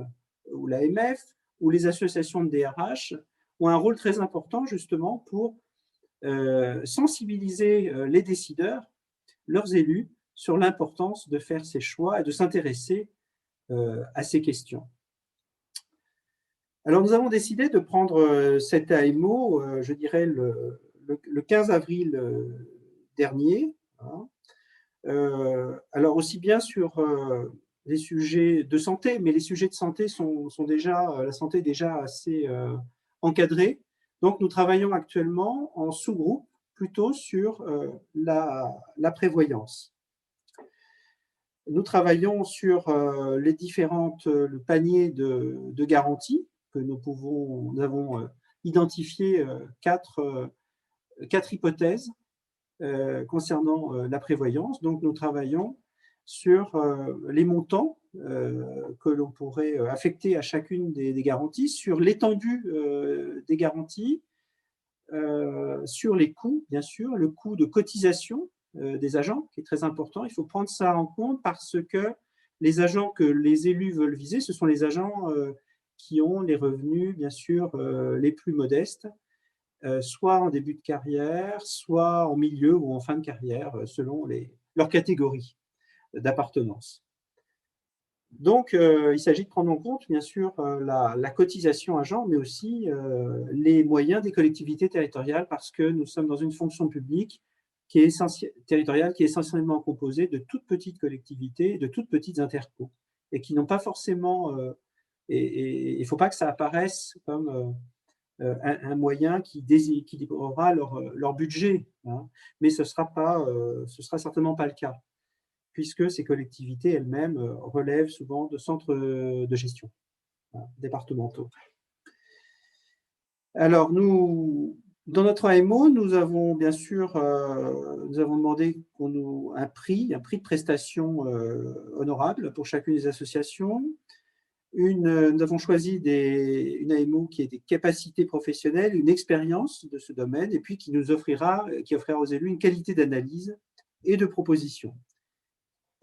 ou l'AMF ou les associations de DRH ont un rôle très important justement pour sensibiliser les décideurs, leurs élus, sur l'importance de faire ces choix et de s'intéresser à ces questions. Alors, nous avons décidé de prendre cette AMO, je dirais, le 15 avril dernier. Hein. Alors, aussi bien sur les sujets de santé, mais les sujets de santé sont déjà, la santé est déjà assez encadrée. Donc, nous travaillons actuellement en sous-groupe plutôt sur la prévoyance. Nous travaillons sur le panier de garanties que nous avons identifié quatre hypothèses concernant la prévoyance. Donc, nous travaillons sur les montants que l'on pourrait affecter à chacune des garanties, sur l'étendue des garanties, sur les coûts, bien sûr, le coût de cotisation des agents, qui est très important. Il faut prendre ça en compte parce que les agents que les élus veulent viser, ce sont les agents qui ont les revenus, bien sûr, les plus modestes, soit en début de carrière, soit en milieu ou en fin de carrière, selon leurs catégories d'appartenance. Donc, il s'agit de prendre en compte, bien sûr, la cotisation agent, mais aussi les moyens des collectivités territoriales, parce que nous sommes dans une fonction publique territoriale qui est essentiellement composée de toutes petites collectivités, de toutes petites intercos, et qui n'ont pas forcément… et il ne faut pas que ça apparaisse comme un moyen qui déséquilibrera leur budget, hein, mais ce sera certainement pas le cas, puisque ces collectivités elles-mêmes relèvent souvent de centres de gestion départementaux. Alors, dans notre AMO, nous avons bien sûr demandé un prix de prestation honorable pour chacune des associations. Nous avons choisi une AMO qui ait des capacités professionnelles, une expérience de ce domaine, et puis qui offrira aux élus une qualité d'analyse et de proposition.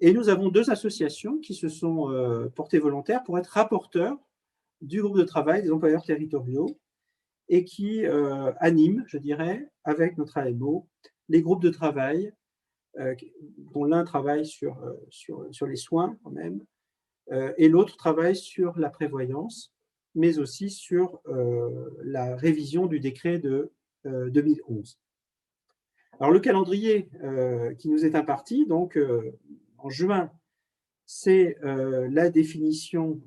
Et nous avons 2 associations qui se sont portées volontaires pour être rapporteurs du groupe de travail des employeurs territoriaux et qui animent, je dirais, avec notre AMO, les groupes de travail, dont l'un travaille sur les soins quand même, et l'autre travaille sur la prévoyance, mais aussi sur la révision du décret de 2011. Alors, le calendrier qui nous est imparti, donc en juin, c'est la définition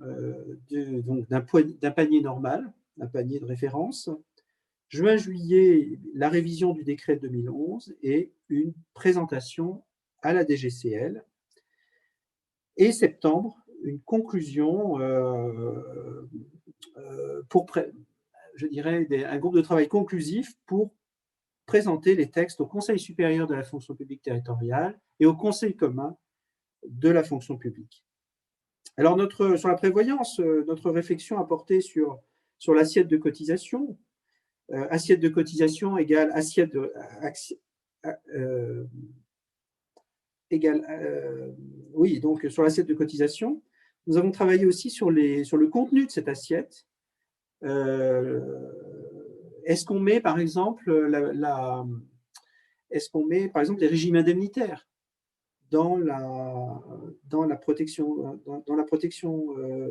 d'un panier normal, d'un panier de référence. Juin-juillet, la révision du décret de 2011 et une présentation à la DGCL. Et septembre, une conclusion je dirais, un groupe de travail conclusif pour présenter les textes au Conseil supérieur de la fonction publique territoriale et au Conseil commun de la fonction publique. Alors, sur la prévoyance, notre réflexion a porté sur l'assiette de cotisation. Assiette de cotisation égale assiette de oui, donc sur l'assiette de cotisation. Nous avons travaillé aussi sur le contenu de cette assiette. Est-ce qu'on met par exemple les régimes indemnitaires dans la protection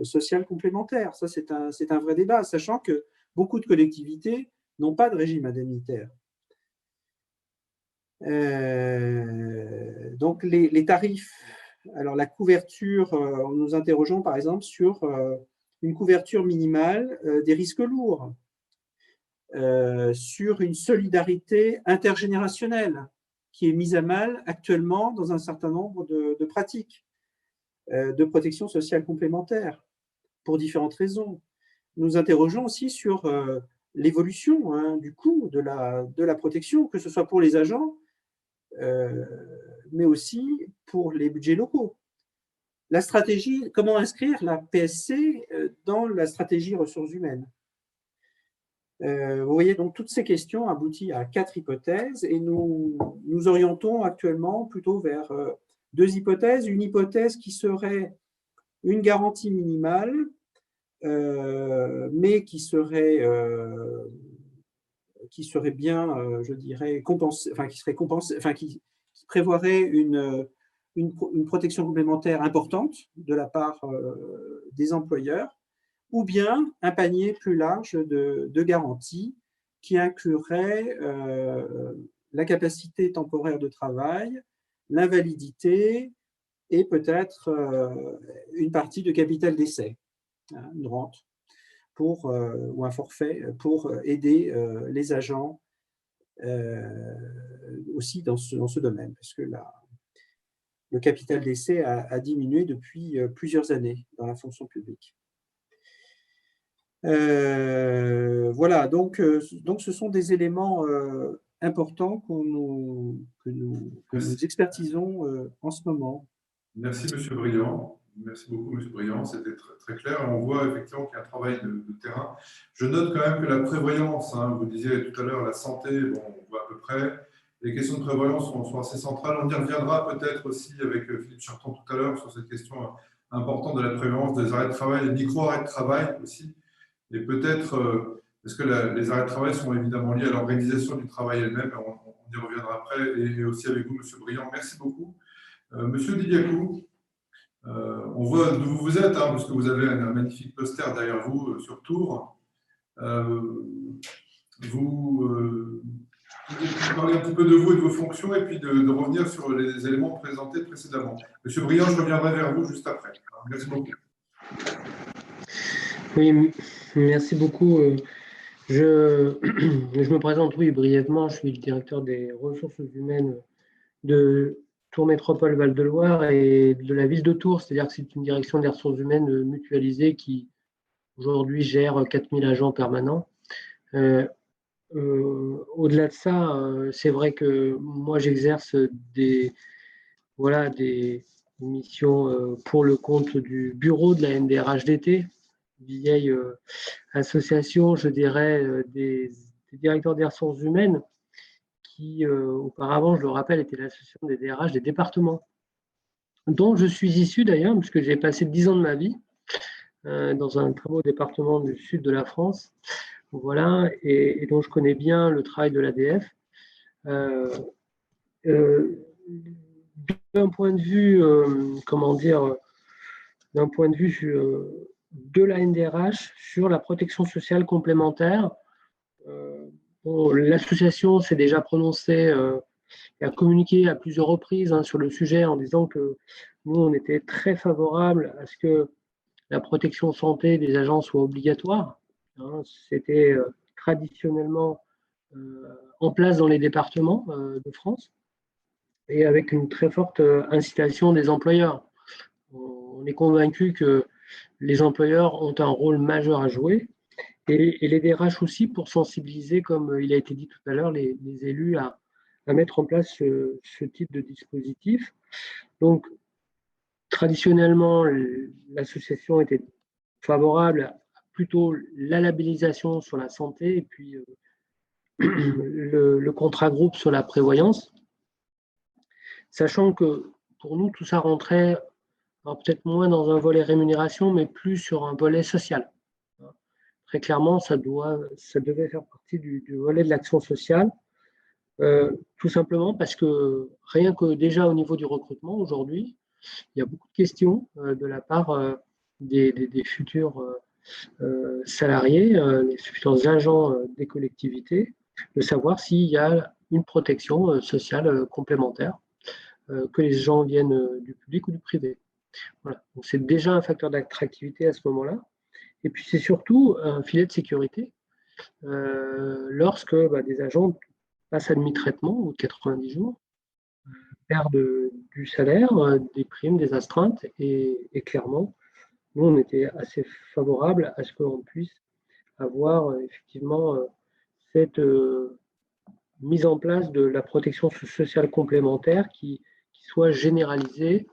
sociale complémentaire? Ça, c'est un vrai débat, sachant que beaucoup de collectivités n'ont pas de régime indemnitaire. Donc, les tarifs, alors la couverture, nous interrogeons par exemple sur une couverture minimale des risques lourds, sur une solidarité intergénérationnelle qui est mise à mal actuellement dans un certain nombre de pratiques de protection sociale complémentaire pour différentes raisons. Nous interrogeons aussi sur l'évolution du coût de la protection, que ce soit pour les agents, mais aussi pour les budgets locaux. La stratégie, comment inscrire la PSC dans la stratégie ressources humaines? Vous voyez, donc toutes ces questions aboutissent à 4 hypothèses et nous orientons actuellement plutôt vers 2 hypothèses. Une hypothèse qui serait une garantie minimale, mais qui serait bien, je dirais, compensée, enfin qui serait compensée, enfin qui prévoirait une protection complémentaire importante de la part des employeurs, ou bien un panier plus large de garanties qui inclurait la capacité temporaire de travail, l'invalidité et peut-être une partie de capital d'essai, une rente ou un forfait pour aider les agents aussi dans ce domaine, parce que le capital d'essai a diminué depuis plusieurs années dans la fonction publique. Voilà, donc ce sont des éléments importants que nous expertisons en ce moment. Merci, M. Briand. Merci beaucoup, M. Briand. C'était très, très clair. On voit effectivement qu'il y a un travail de terrain. Je note quand même que la prévoyance, vous disiez tout à l'heure, la santé, bon, on voit à peu près. Les questions de prévoyance sont assez centrales. On y reviendra peut-être aussi avec Philippe Cherton tout à l'heure sur cette question importante de la prévoyance des arrêts de travail, les micro-arrêts de travail aussi. Et peut-être, parce que les arrêts de travail sont évidemment liés à l'organisation du travail elle-même, on y reviendra après, et aussi avec vous, M. Briand. Merci beaucoup. Monsieur Didiakou, on voit d'où vous êtes, parce que vous avez un magnifique poster derrière vous sur Tours. Vous parlez un petit peu de vous et de vos fonctions, et puis de revenir sur les éléments présentés précédemment. Monsieur Briand, je reviendrai vers vous juste après. Merci beaucoup. Oui, merci beaucoup. Je me présente, oui, brièvement. Je suis le directeur des ressources humaines de Tours Métropole Val-de-Loire et de la ville de Tours. C'est-à-dire que c'est une direction des ressources humaines mutualisée qui, aujourd'hui, gère 4000 agents permanents. Au-delà de ça, c'est vrai que moi, j'exerce des missions pour le compte du bureau de la NDRHDT, vieille association, je dirais, des directeurs des ressources humaines qui, auparavant, je le rappelle, était l'association des DRH des départements, dont je suis issu d'ailleurs, puisque j'ai passé 10 ans de ma vie dans un très beau département du sud de la France, voilà, et dont je connais bien le travail de l'ADF. D'un point de vue, d'un point de vue de la NDRH sur la protection sociale complémentaire. L'association s'est déjà prononcée et a communiqué à plusieurs reprises sur le sujet en disant que nous, on était très favorables à ce que la protection santé des agents soit obligatoire. C'était traditionnellement en place dans les départements de France et avec une très forte incitation des employeurs. On est convaincu que les employeurs ont un rôle majeur à jouer et les DRH aussi pour sensibiliser, comme il a été dit tout à l'heure, les élus à mettre en place ce type de dispositif. Donc, traditionnellement, l'association était favorable à plutôt la labellisation sur la santé et puis le contrat groupe sur la prévoyance, sachant que pour nous, tout ça rentrait peut-être moins dans un volet rémunération, mais plus sur un volet social. Très clairement, ça devait faire partie du volet de l'action sociale, tout simplement parce que rien que déjà au niveau du recrutement, aujourd'hui, il y a beaucoup de questions de la part des futurs salariés, les futurs agents des collectivités, de savoir s'il y a une protection sociale complémentaire, que les gens viennent du public ou du privé. Voilà. Donc c'est déjà un facteur d'attractivité à ce moment-là. Et puis c'est surtout un filet de sécurité lorsque des agents passent à demi-traitement au bout de 90 jours, perdent du salaire, des primes, des astreintes, et clairement, nous, on était assez favorable à ce qu'on puisse avoir effectivement cette mise en place de la protection sociale complémentaire qui soit généralisée,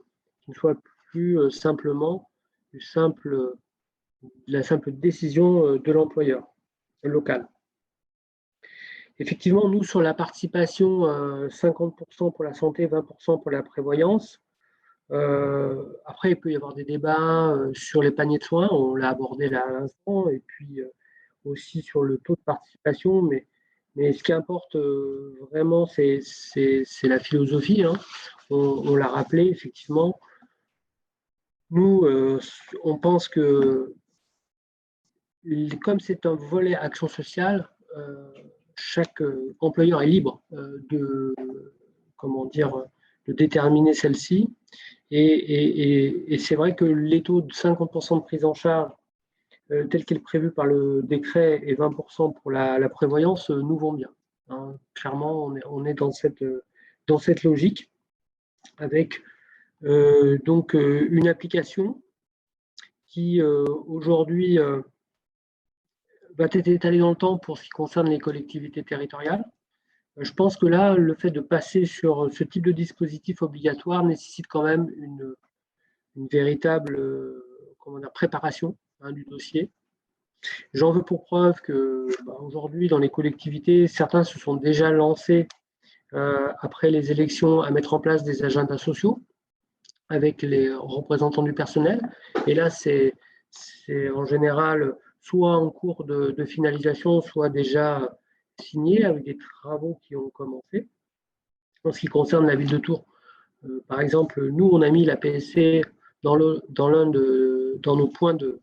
qui ne soit plus simplement la simple décision de l'employeur local. Effectivement, nous, sur la participation, 50% pour la santé, 20% pour la prévoyance. Après, il peut y avoir des débats sur les paniers de soins, on l'a abordé là à l'instant, et puis aussi sur le taux de participation, mais ce qui importe vraiment, c'est la philosophie. On l'a rappelé, effectivement. Nous, on pense que, comme c'est un volet action sociale, chaque employeur est libre de déterminer celle-ci. Et c'est vrai que les taux de 50% de prise en charge, tel qu'il est prévu par le décret, et 20% pour la prévoyance, nous vont bien. Clairement, on est dans cette logique, avec donc une application qui aujourd'hui va être étalée dans le temps pour ce qui concerne les collectivités territoriales. Je pense que là, le fait de passer sur ce type de dispositif obligatoire nécessite quand même une véritable préparation du dossier. J'en veux pour preuve que aujourd'hui, dans les collectivités, certains se sont déjà lancés après les élections à mettre en place des agendas sociaux avec les représentants du personnel. Et là, c'est en général soit en cours de finalisation, soit déjà signé avec des travaux qui ont commencé. En ce qui concerne la ville de Tours, par exemple, nous, on a mis la PSC dans nos points de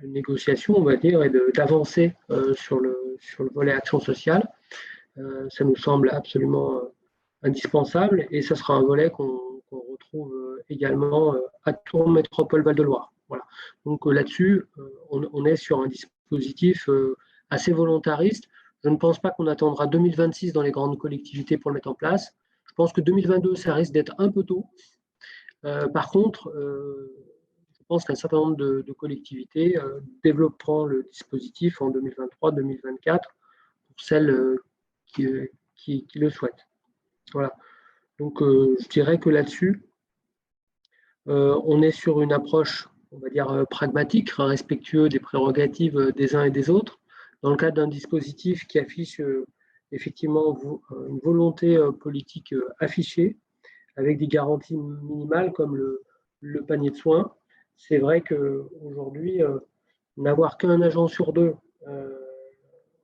négociation, on va dire, et d'avancer sur le volet action sociale. Ça nous semble absolument indispensable, et ce sera un volet qu'on retrouve également à Tours Métropole Val-de-Loire. Voilà. Donc là-dessus, on est sur un dispositif assez volontariste. Je ne pense pas qu'on attendra 2026 dans les grandes collectivités pour le mettre en place. Je pense que 2022, ça risque d'être un peu tôt. Par contre, je pense qu'un certain nombre de collectivités développeront le dispositif en 2023-2024 pour celles qui le souhaitent. Voilà. Donc, je dirais que là-dessus, on est sur une approche, on va dire, pragmatique, respectueux des prérogatives des uns et des autres, dans le cadre d'un dispositif qui affiche effectivement une volonté politique affichée, avec des garanties minimales comme le panier de soins. C'est vrai qu'aujourd'hui, n'avoir qu'un agent sur deux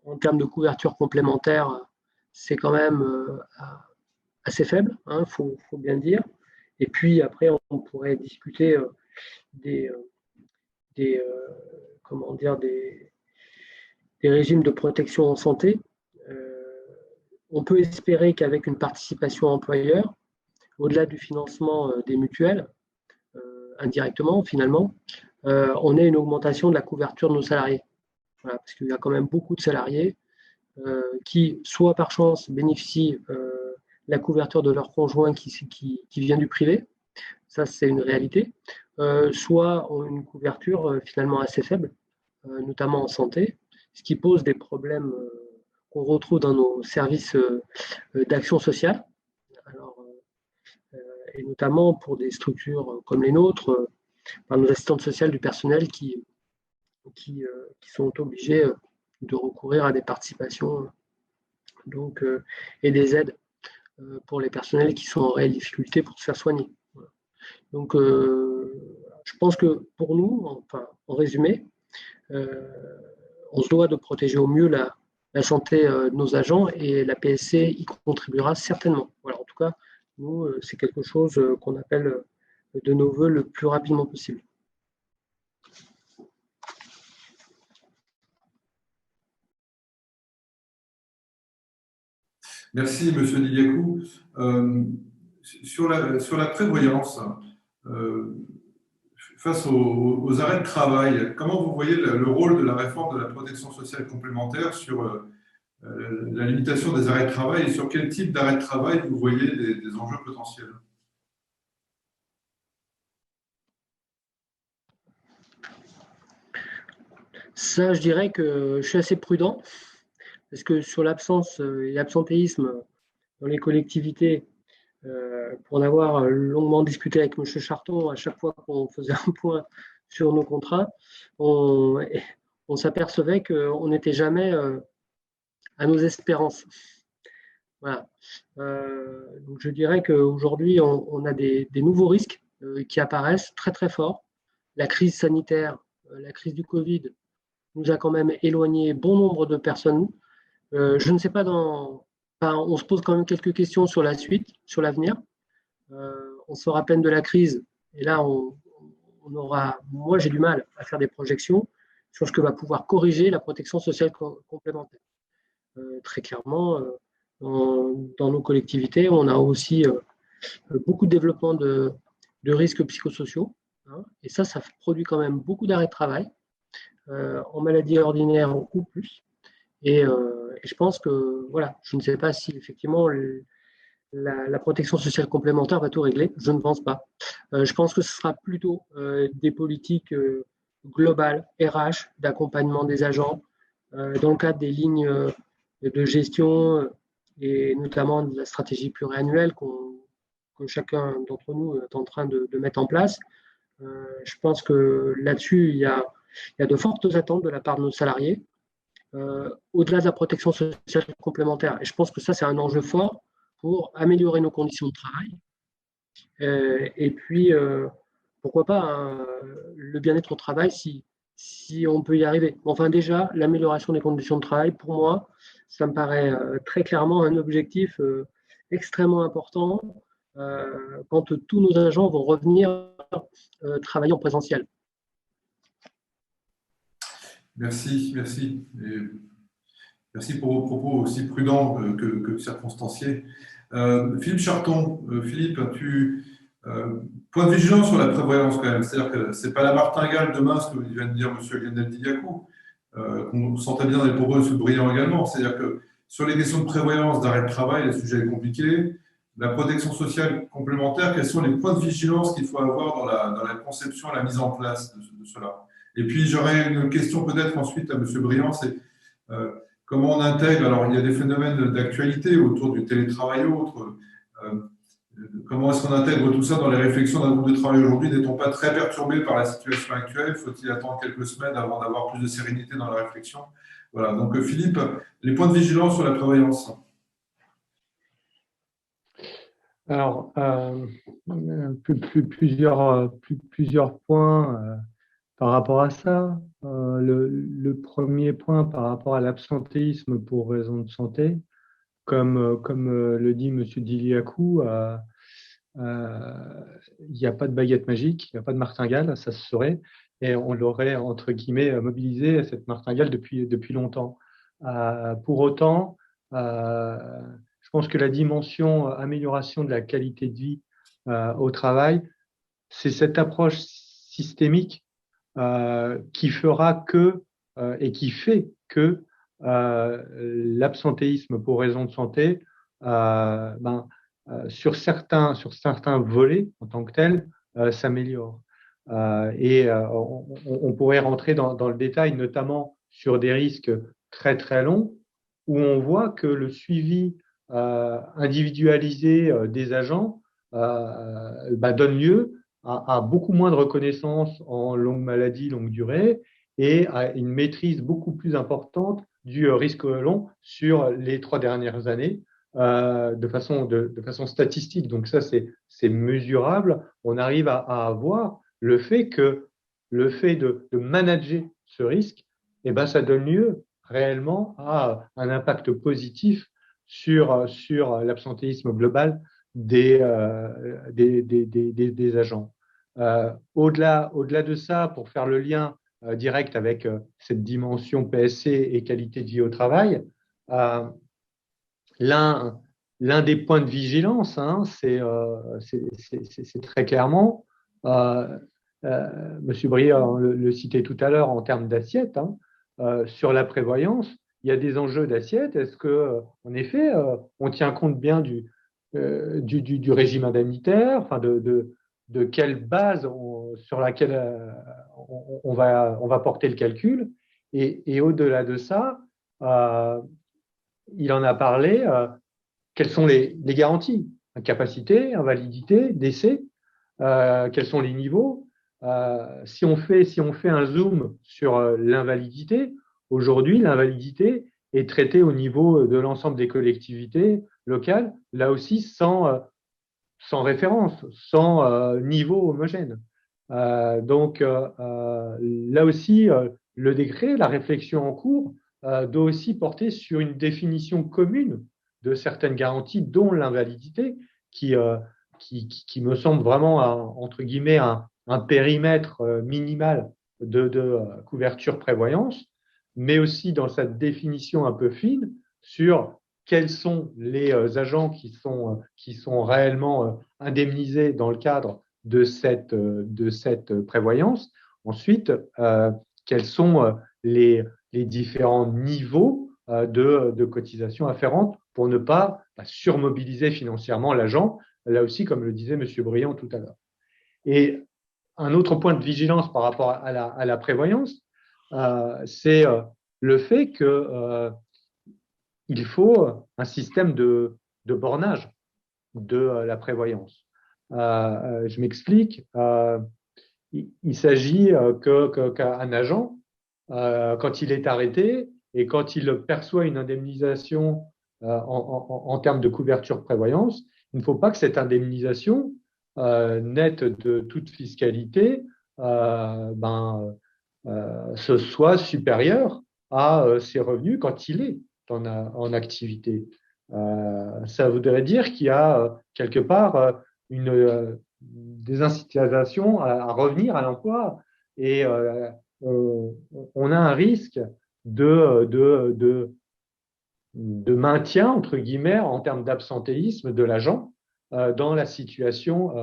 en termes de couverture complémentaire, c'est quand même assez faible, faut bien dire. Et puis après, on pourrait discuter des, comment dire, des régimes de protection en santé, on peut espérer qu'avec une participation employeur, au-delà du financement des mutuelles, indirectement finalement, on ait une augmentation de la couverture de nos salariés. Voilà, parce qu'il y a quand même beaucoup de salariés qui, soit par chance, bénéficient de la couverture de leur conjoint qui vient du privé, ça c'est une réalité, soit ont une couverture finalement assez faible, notamment en santé, ce qui pose des problèmes qu'on retrouve dans nos services d'action sociale. Alors, et notamment pour des structures comme les nôtres, par nos assistantes sociales du personnel qui sont obligées de recourir à des participations donc, et des aides pour les personnels qui sont en réelle difficulté pour se faire soigner. Voilà. Donc, je pense que pour nous, enfin, en résumé, on se doit de protéger au mieux la santé de nos agents et la PSC y contribuera certainement. Voilà, en tout cas, nous, c'est quelque chose qu'on appelle de nos voeux le plus rapidement possible. Merci, Monsieur Didiakou. Sur la prévoyance, face aux arrêts de travail, comment vous voyez le rôle de la réforme de la protection sociale complémentaire sur la limitation des arrêts de travail et sur quel type d'arrêt de travail vous voyez des enjeux potentiels? Ça, je dirais que je suis assez prudent, parce que sur l'absence et l'absentéisme dans les collectivités, pour en avoir longuement discuté avec M. Charton, à chaque fois qu'on faisait un point sur nos contrats, on s'apercevait qu'on n'était jamais à nos espérances. Voilà. Donc je dirais qu'aujourd'hui, on a des nouveaux risques qui apparaissent très très forts. La crise sanitaire, la crise du Covid nous a quand même éloigné bon nombre de personnes. Je ne sais pas enfin, on se pose quand même quelques questions sur la suite, sur l'avenir. On sort à peine de la crise et là, moi j'ai du mal à faire des projections sur ce que va pouvoir corriger la protection sociale complémentaire. Très clairement, dans nos collectivités, on a aussi beaucoup de développement de risques psychosociaux, hein, et ça produit quand même beaucoup d'arrêts de travail, en maladie ordinaire ou plus. Et je pense que, voilà, je ne sais pas si effectivement la protection sociale complémentaire va tout régler. Je ne pense pas. Je pense que ce sera plutôt des politiques globales, RH, d'accompagnement des agents, dans le cadre des lignes de gestion et notamment de la stratégie pluriannuelle que chacun d'entre nous est en train de mettre en place. Je pense que là-dessus, il y a de fortes attentes de la part de nos salariés. Au-delà de la protection sociale complémentaire. Et je pense que ça, c'est un enjeu fort pour améliorer nos conditions de travail. Et puis, pourquoi pas le bien-être au travail si on peut y arriver. Enfin, déjà, l'amélioration des conditions de travail, pour moi, ça me paraît très clairement un objectif extrêmement important quand tous nos agents vont revenir travailler en présentiel. Merci, merci. Et merci pour vos propos aussi prudents que circonstanciés. Philippe Charton, Philippe, point de vigilance sur la prévoyance quand même. C'est-à-dire que ce n'est pas la martingale demain, ce que vient de dire M. Lionel Didiakou. On sentait bien dans les propos de M. Briand également. C'est-à-dire que sur les questions de prévoyance, d'arrêt de travail, le sujet est compliqué. La protection sociale complémentaire, quels sont les points de vigilance qu'il faut avoir dans la conception et la mise en place de cela? Et puis, j'aurais une question peut-être ensuite à M. Briand, c'est comment on intègre, alors il y a des phénomènes d'actualité autour du télétravail et autres, comment est-ce qu'on intègre tout ça dans les réflexions d'un groupe de travail aujourd'hui? N'est-on pas très perturbé par la situation actuelle? Faut-il attendre quelques semaines avant d'avoir plus de sérénité dans la réflexion? Voilà, donc Philippe, les points de vigilance sur la prévoyance. Alors, plusieurs points par rapport à ça. Le premier point par rapport à l'absentéisme pour raison de santé, comme le dit M. Didiakou, il n'y a pas de baguette magique, il n'y a pas de martingale, ça se saurait, et on l'aurait, entre guillemets, mobilisé, cette martingale, depuis longtemps. Pour autant, je pense que la dimension amélioration de la qualité de vie au travail, c'est cette approche systémique qui fera que et qui fait que l'absentéisme pour raison de santé, sur certains volets en tant que tel, s'améliore. On pourrait rentrer dans le détail, notamment sur des risques très très longs, où on voit que le suivi individualisé des agents donne lieu à beaucoup moins de reconnaissance en longue maladie, longue durée, et à une maîtrise beaucoup plus importante du risque long sur les 3 dernières années, de façon statistique. Donc ça, c'est mesurable. On arrive à avoir le fait de manager ce risque, ça donne lieu réellement à un impact positif sur l'absentéisme global des agents. Au-delà de ça, pour faire le lien direct avec cette dimension PSC et qualité de vie au travail, l'un des points de vigilance, c'est très clairement, Monsieur Briand le citait tout à l'heure en termes d'assiette, sur la prévoyance, il y a des enjeux d'assiette. Est-ce que, en effet, on tient compte bien du régime indemnitaire, enfin de quelle base sur laquelle on va porter le calcul, et au-delà de ça, il en a parlé, quelles sont les garanties, incapacité, invalidité, décès, quels sont les niveaux. Si on fait un zoom sur l'invalidité, aujourd'hui, l'invalidité est traitée au niveau de l'ensemble des collectivités locales, là aussi sans référence, sans niveau homogène. Donc, là aussi, le décret, la réflexion en cours, doit aussi porter sur une définition commune de certaines garanties, dont l'invalidité, qui me semble vraiment, entre guillemets, un périmètre minimal de couverture prévoyance, mais aussi dans sa définition un peu fine sur quels sont les agents qui sont réellement indemnisés dans le cadre de cette prévoyance. Ensuite, quels sont les différents niveaux de cotisation afférentes pour ne pas surmobiliser financièrement l'agent, là aussi, comme le disait M. Briand tout à l'heure. Et un autre point de vigilance par rapport à la prévoyance, c'est le fait que il faut un système de bornage de la prévoyance. Je m'explique. Il s'agit qu'un agent, quand il est arrêté et quand il perçoit une indemnisation en termes de couverture prévoyance, il ne faut pas que cette indemnisation nette de toute fiscalité ce soit supérieure à ses revenus quand il est en activité. Ça voudrait dire qu'il y a quelque part une désincitation à revenir à l'emploi, et on a un risque de maintien, entre guillemets, en termes d'absentéisme de l'agent dans la situation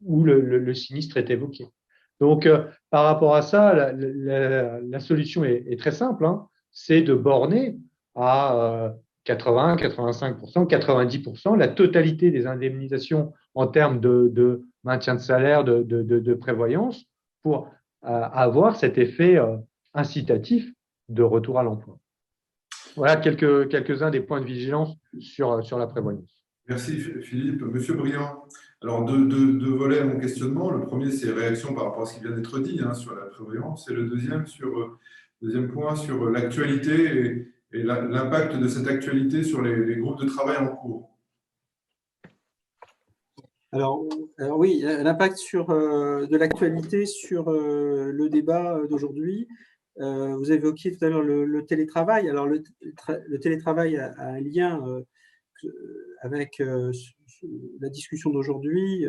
où le sinistre est évoqué. Donc, par rapport à ça, la solution est très simple, c'est de borner à 80, 85%, 90% la totalité des indemnisations en termes de maintien de salaire, de prévoyance, pour avoir cet effet incitatif de retour à l'emploi. Voilà quelques-uns des points de vigilance sur la prévoyance. Merci Philippe. Monsieur Briand, alors deux volets à mon questionnement. Le premier, c'est réaction par rapport à ce qui vient d'être dit sur la prévoyance, et le deuxième point sur l'actualité et l'impact de cette actualité sur les groupes de travail en cours. Alors oui, l'impact de l'actualité sur le débat d'aujourd'hui. Vous évoquiez tout à l'heure le télétravail. Alors le télétravail a un lien, que avec la discussion d'aujourd'hui,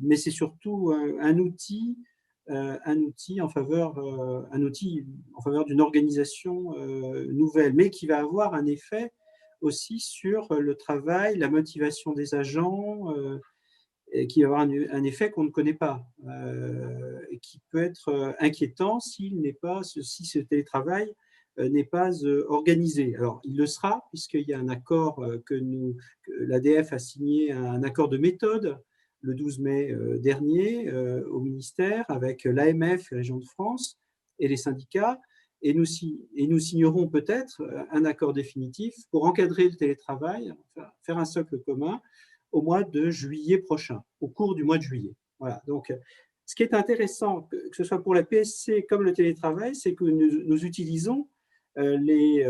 mais c'est surtout un outil en faveur d'une organisation nouvelle, mais qui va avoir un effet aussi sur le travail, la motivation des agents, et qui va avoir un effet qu'on ne connaît pas, et qui peut être inquiétant si ce télétravail n'est pas organisé. Alors, il le sera, puisqu'il y a un accord que l'ADF a signé, un accord de méthode le 12 mai dernier au ministère avec l'AMF, la Région de France et les syndicats, et nous signerons peut-être un accord définitif pour encadrer le télétravail, faire un socle commun au mois de juillet prochain, au cours du mois de juillet. Voilà. Donc, ce qui est intéressant, que ce soit pour la PSC comme le télétravail, c'est que nous utilisons les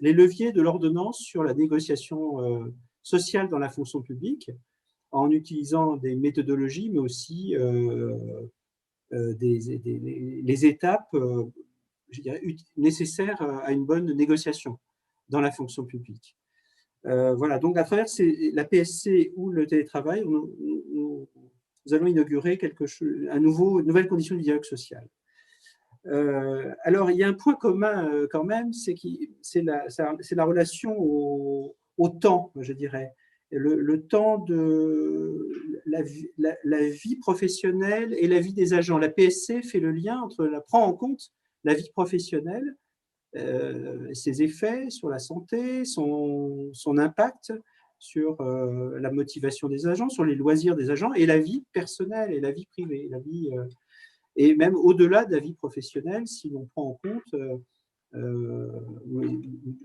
leviers de l'ordonnance sur la négociation sociale dans la fonction publique, en utilisant des méthodologies, mais aussi les étapes je dirais, nécessaires à une bonne négociation dans la fonction publique. Voilà, donc à travers la PSC ou le télétravail, nous allons inaugurer une nouvelle condition du dialogue social. Alors, il y a un point commun quand même, c'est la relation au temps, je dirais. Le temps de la vie professionnelle et la vie des agents. La PSC fait le lien prend en compte la vie professionnelle, ses effets sur la santé, son impact sur la motivation des agents, sur les loisirs des agents, et la vie personnelle et la vie privée, et même au-delà de la vie professionnelle, si l'on prend en compte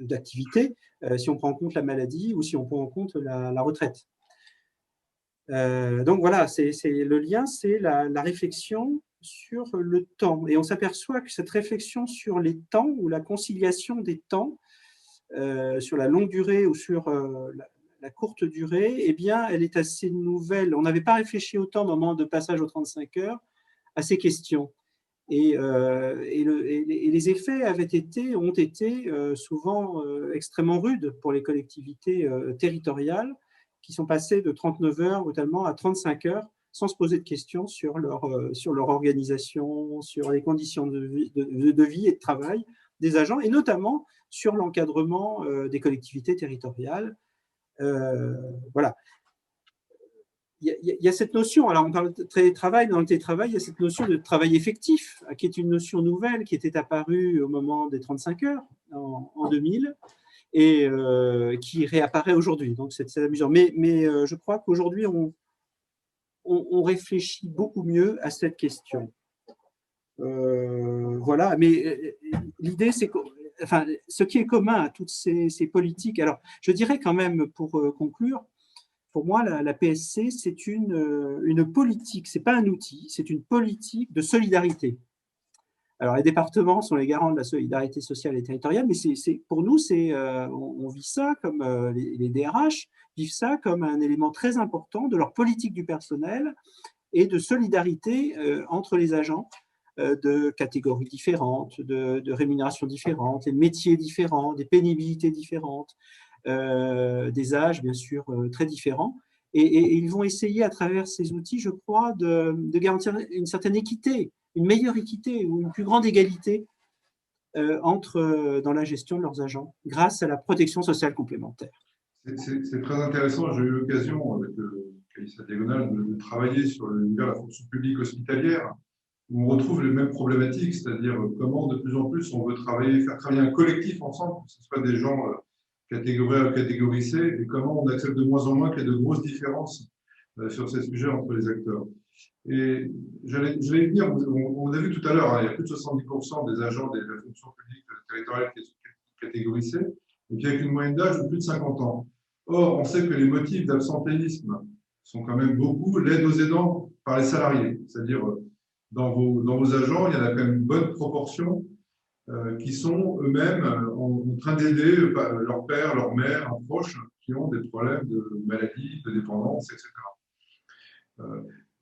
d'activité, si on prend en compte la maladie ou si on prend en compte la retraite. Donc voilà, le lien, c'est la réflexion sur le temps. Et on s'aperçoit que cette réflexion sur les temps ou la conciliation des temps, sur la longue durée ou sur la courte durée, eh bien, elle est assez nouvelle. On n'avait pas réfléchi autant au moment de passage aux 35 heures à ces questions. Et les effets ont été souvent extrêmement rudes pour les collectivités territoriales qui sont passées de 39 heures brutalement à 35 heures sans se poser de questions sur leur organisation, sur les conditions de vie et de travail des agents, et notamment sur l'encadrement des collectivités territoriales. Voilà. Il y a cette notion, alors on parle de télétravail, dans le télétravail, il y a cette notion de travail effectif, qui est une notion nouvelle, qui était apparue au moment des 35 heures, en 2000, et qui réapparaît aujourd'hui. Donc c'est amusant. Mais je crois qu'aujourd'hui, on réfléchit beaucoup mieux à cette question. Voilà, mais l'idée, c'est que, enfin, ce qui est commun à toutes ces politiques, alors je dirais quand même, pour conclure, pour moi, la PSC, c'est une politique, ce n'est pas un outil, c'est une politique de solidarité. Alors, les départements sont les garants de la solidarité sociale et territoriale, mais pour nous, on vit ça comme les DRH vivent ça comme un élément très important de leur politique du personnel et de solidarité entre les agents de catégories différentes, de rémunérations différentes, des métiers différents, des pénibilités différentes, des âges, bien sûr, très différents. Et ils vont essayer, à travers ces outils, je crois, de garantir une certaine équité, une meilleure équité ou une plus grande égalité dans la gestion de leurs agents, grâce à la protection sociale complémentaire. C'est très intéressant. J'ai eu l'occasion, avec Calissa Diagonal, de travailler sur l'univers de la fonction publique hospitalière, où on retrouve les mêmes problématiques, c'est-à-dire comment de plus en plus on veut faire travailler un collectif ensemble, que ce soit des gens catégorie A ou catégorie C, et comment on accepte de moins en moins qu'il y ait de grosses différences sur ces sujets entre les acteurs. Et j'allais dire, on a vu tout à l'heure, il y a plus de 70% des agents de la fonction publique territoriale qui sont catégorie C, et puis avec une moyenne d'âge de plus de 50 ans. Or, on sait que les motifs d'absentéisme sont quand même beaucoup l'aide aux aidants par les salariés, c'est-à-dire dans vos agents, il y en a quand même une bonne proportion qui sont eux-mêmes en train d'aider leur père, leur mère, un proche qui ont des problèmes de maladie, de dépendance, etc.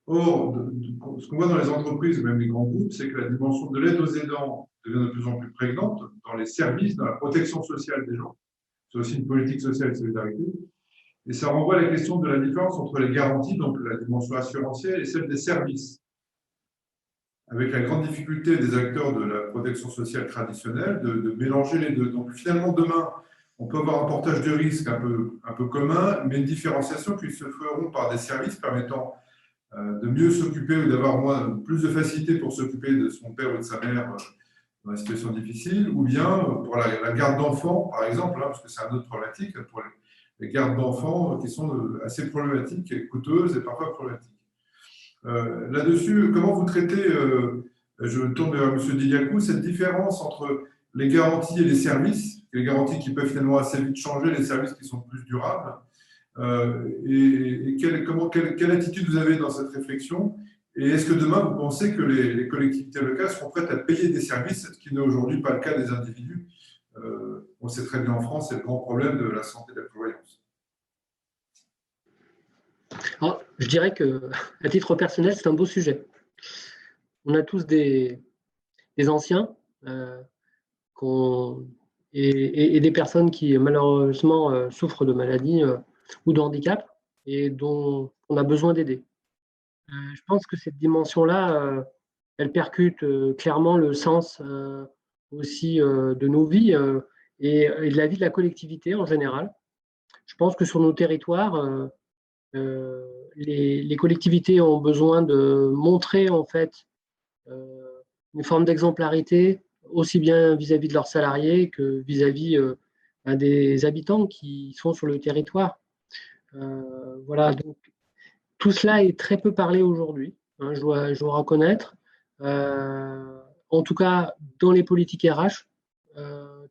Or, ce qu'on voit dans les entreprises, même les grands groupes, c'est que la dimension de l'aide aux aidants devient de plus en plus prégnante dans les services, dans la protection sociale des gens. c'est aussi une politique sociale et de solidarité. Et ça renvoie à la question de la différence entre les garanties, donc la dimension assurantielle, et celle des services. Avec la grande difficulté des acteurs de la protection sociale traditionnelle de mélanger les deux. Donc finalement, demain, on peut avoir un portage de risque un peu commun, mais une différenciation qui se feront par des services permettant de mieux s'occuper ou d'avoir plus de facilité pour s'occuper de son père ou de sa mère dans une situation difficile, ou bien pour la garde d'enfants, par exemple, parce que c'est un autre problématique, pour les gardes d'enfants qui sont assez problématiques et coûteuses et parfois problématiques. Là-dessus, comment vous traitez, je tourne vers M. Didiakou, cette différence entre les garanties et les services, les garanties qui peuvent finalement assez vite changer, les services qui sont plus durables, et quelle attitude vous avez dans cette réflexion? Et est-ce que demain, vous pensez que les collectivités locales seront prêtes à payer des services, ce qui n'est aujourd'hui pas le cas des individus? On sait très bien en France, c'est le grand problème de la santé et de la prévoyance. Alors, je dirais que, à titre personnel, c'est un beau sujet. On a tous des anciens et des personnes qui, malheureusement, souffrent de maladies ou de handicap et dont on a besoin d'aider. Je pense que cette dimension-là, elle percute clairement le sens aussi de nos vies et de la vie de la collectivité en général. Je pense que sur nos territoires, les collectivités ont besoin de montrer en fait une forme d'exemplarité aussi bien vis-à-vis de leurs salariés que vis-à-vis des habitants qui sont sur le territoire. Voilà, donc tout cela est très peu parlé aujourd'hui, hein, je dois reconnaître. En tout cas, dans les politiques RH,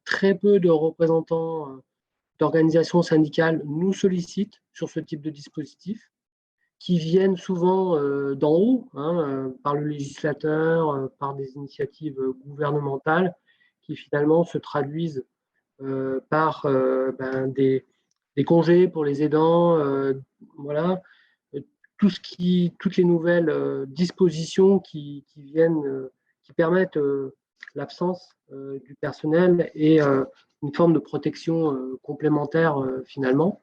très peu de représentants d'organisations syndicales nous sollicitent sur ce type de dispositif, qui viennent souvent d'en haut, hein, par le législateur, par des initiatives gouvernementales, qui finalement se traduisent par des congés pour les aidants, voilà, toutes les nouvelles dispositions qui viennent, qui permettent l'absence du personnel et une forme de protection complémentaire finalement.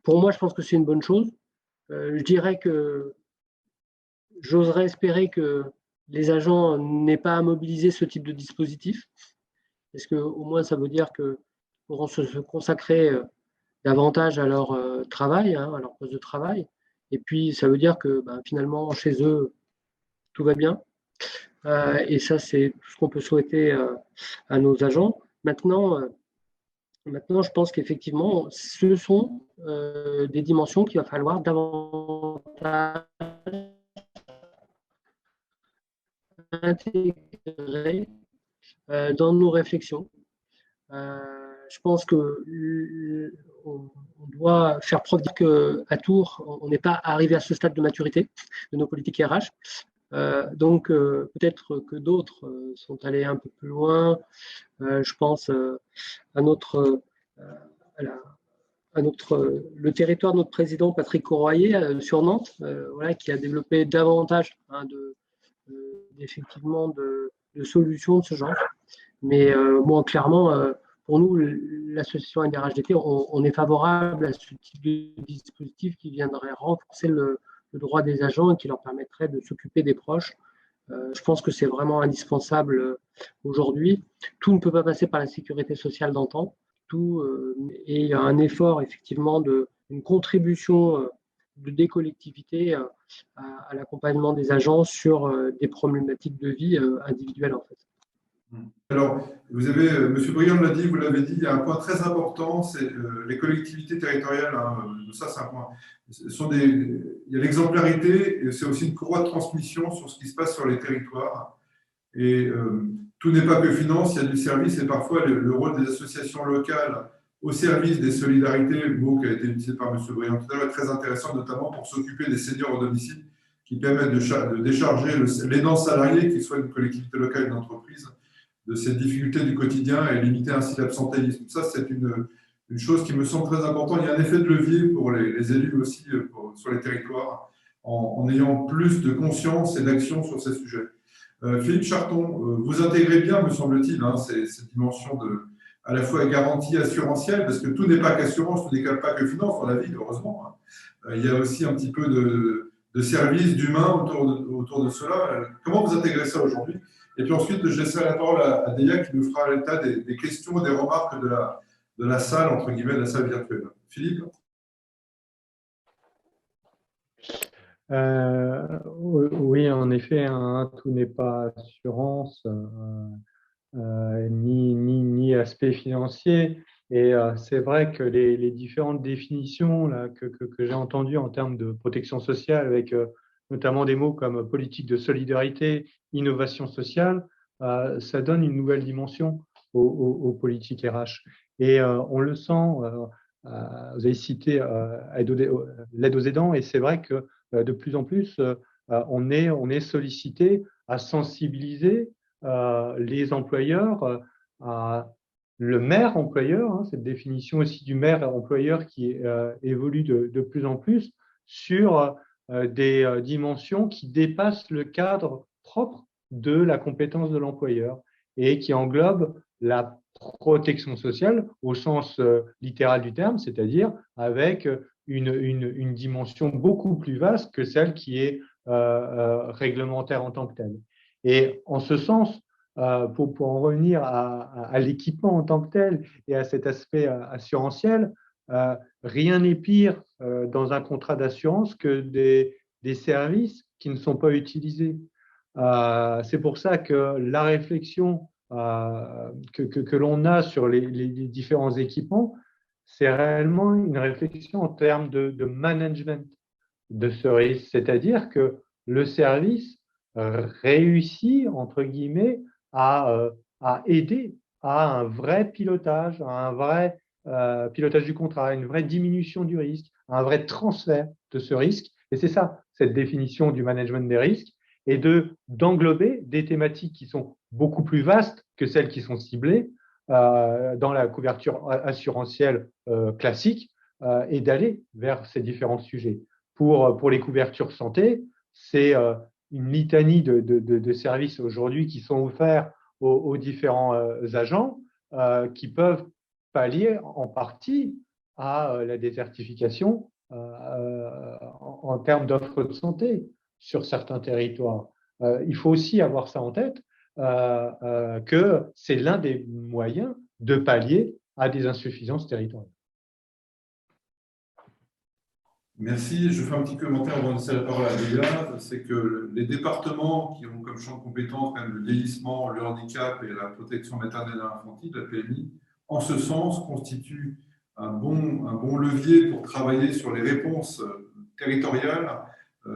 Pour moi, je pense que c'est une bonne chose. Je dirais que j'oserais espérer que les agents n'aient pas à mobiliser ce type de dispositif, parce qu'au moins ça veut dire qu'ils pourront se consacrer davantage à leur travail, hein, à leur poste de travail, et puis ça veut dire que finalement chez eux tout va bien, et ça c'est tout ce qu'on peut souhaiter à nos agents. Maintenant, je pense qu'effectivement, ce sont des dimensions qu'il va falloir davantage intégrer dans nos réflexions. Je pense qu'on doit faire preuve qu'à Tours, on n'est pas arrivé à ce stade de maturité de nos politiques RH. Donc, peut-être que d'autres sont allés un peu plus loin. Je pense à le territoire de notre président Patrick Courroyer sur Nantes, voilà, qui a développé davantage effectivement de solutions de ce genre. Mais bon, clairement, pour nous, l'association NDRHDT, on est favorable à ce type de dispositif qui viendrait renforcer le droit des agents et qui leur permettrait de s'occuper des proches. Je pense que c'est vraiment indispensable aujourd'hui. Tout ne peut pas passer par la sécurité sociale d'antan. Et il y a un effort, effectivement, une contribution des collectivités à l'accompagnement des agents sur des problématiques de vie individuelles, en fait. Alors, vous avez, M. Briand l'a dit, vous l'avez dit, il y a un point très important, c'est les collectivités territoriales. Hein, ça, c'est un point. Il y a l'exemplarité, et c'est aussi une courroie de transmission sur ce qui se passe sur les territoires. Et tout n'est pas que finance, il y a du service, et parfois le rôle des associations locales au service des solidarités, le mot qui a été utilisé par M. Briand tout à l'heure, est très intéressant, notamment pour s'occuper des seniors au domicile, qui permettent de décharger l'aidant salarié, qu'il soit une collectivité locale ou une entreprise, de cette difficulté du quotidien et limiter ainsi l'absentéisme. Ça, c'est une chose qui me semble très importante. Il y a un effet de levier pour les élus aussi sur les territoires en ayant plus de conscience et d'action sur ces sujets. Philippe Charton, vous intégrez bien, me semble-t-il, cette dimension à la fois garantie assurantielle, parce que tout n'est pas qu'assurance, tout n'est pas que finance dans la vie, heureusement. Il y a aussi un petit peu de service, d'humain autour de cela. Comment vous intégrez ça aujourd'hui? Et puis ensuite, je laisserai la parole à Delia qui nous fera l'état des questions, des remarques de la salle, entre guillemets, de la salle virtuelle. Philippe? Oui, en effet, hein, tout n'est pas assurance, ni aspect financier. Et c'est vrai que les différentes définitions là, que j'ai entendues en termes de protection sociale, avec notamment des mots comme politique de solidarité, innovation sociale, ça donne une nouvelle dimension aux politiques RH. Et on le sent, vous avez cité l'aide aux aidants, et c'est vrai que de plus en plus, on est sollicité à sensibiliser les employeurs à le maire employeur, hein, cette définition aussi du maire employeur qui évolue de plus en plus sur des dimensions qui dépassent le cadre propre de la compétence de l'employeur et qui englobent la protection sociale au sens littéral du terme, c'est-à-dire avec une dimension beaucoup plus vaste que celle qui est réglementaire en tant que telle. Et en ce sens, pour en revenir à l'équipement en tant que tel et à cet aspect assurantiel, rien n'est pire dans un contrat d'assurance que des services qui ne sont pas utilisés. C'est pour ça que la réflexion que l'on a sur les différents équipements, c'est réellement une réflexion en termes de management de ce risque, c'est-à-dire que le service réussit, entre guillemets, à aider à un vrai pilotage, à un vrai pilotage du contrat, à une vraie diminution du risque, à un vrai transfert de ce risque. Et c'est ça, cette définition du management des risques, et d'englober des thématiques qui sont beaucoup plus vastes que celles qui sont ciblées dans la couverture assurantielle classique et d'aller vers ces différents sujets. Pour les couvertures santé, c'est une litanie de services aujourd'hui qui sont offerts aux différents agents qui peuvent pallier en partie à la désertification en termes d'offres de santé sur certains territoires. Il faut aussi avoir ça en tête, que c'est l'un des moyens de pallier à des insuffisances territoriales. Merci. Je fais un petit commentaire avant de laisser la parole à Delia. C'est que les départements qui ont comme champ de compétences même le vieillissement, le handicap et la protection maternelle et infantile, la PMI, en ce sens, constituent un bon levier pour travailler sur les réponses territoriales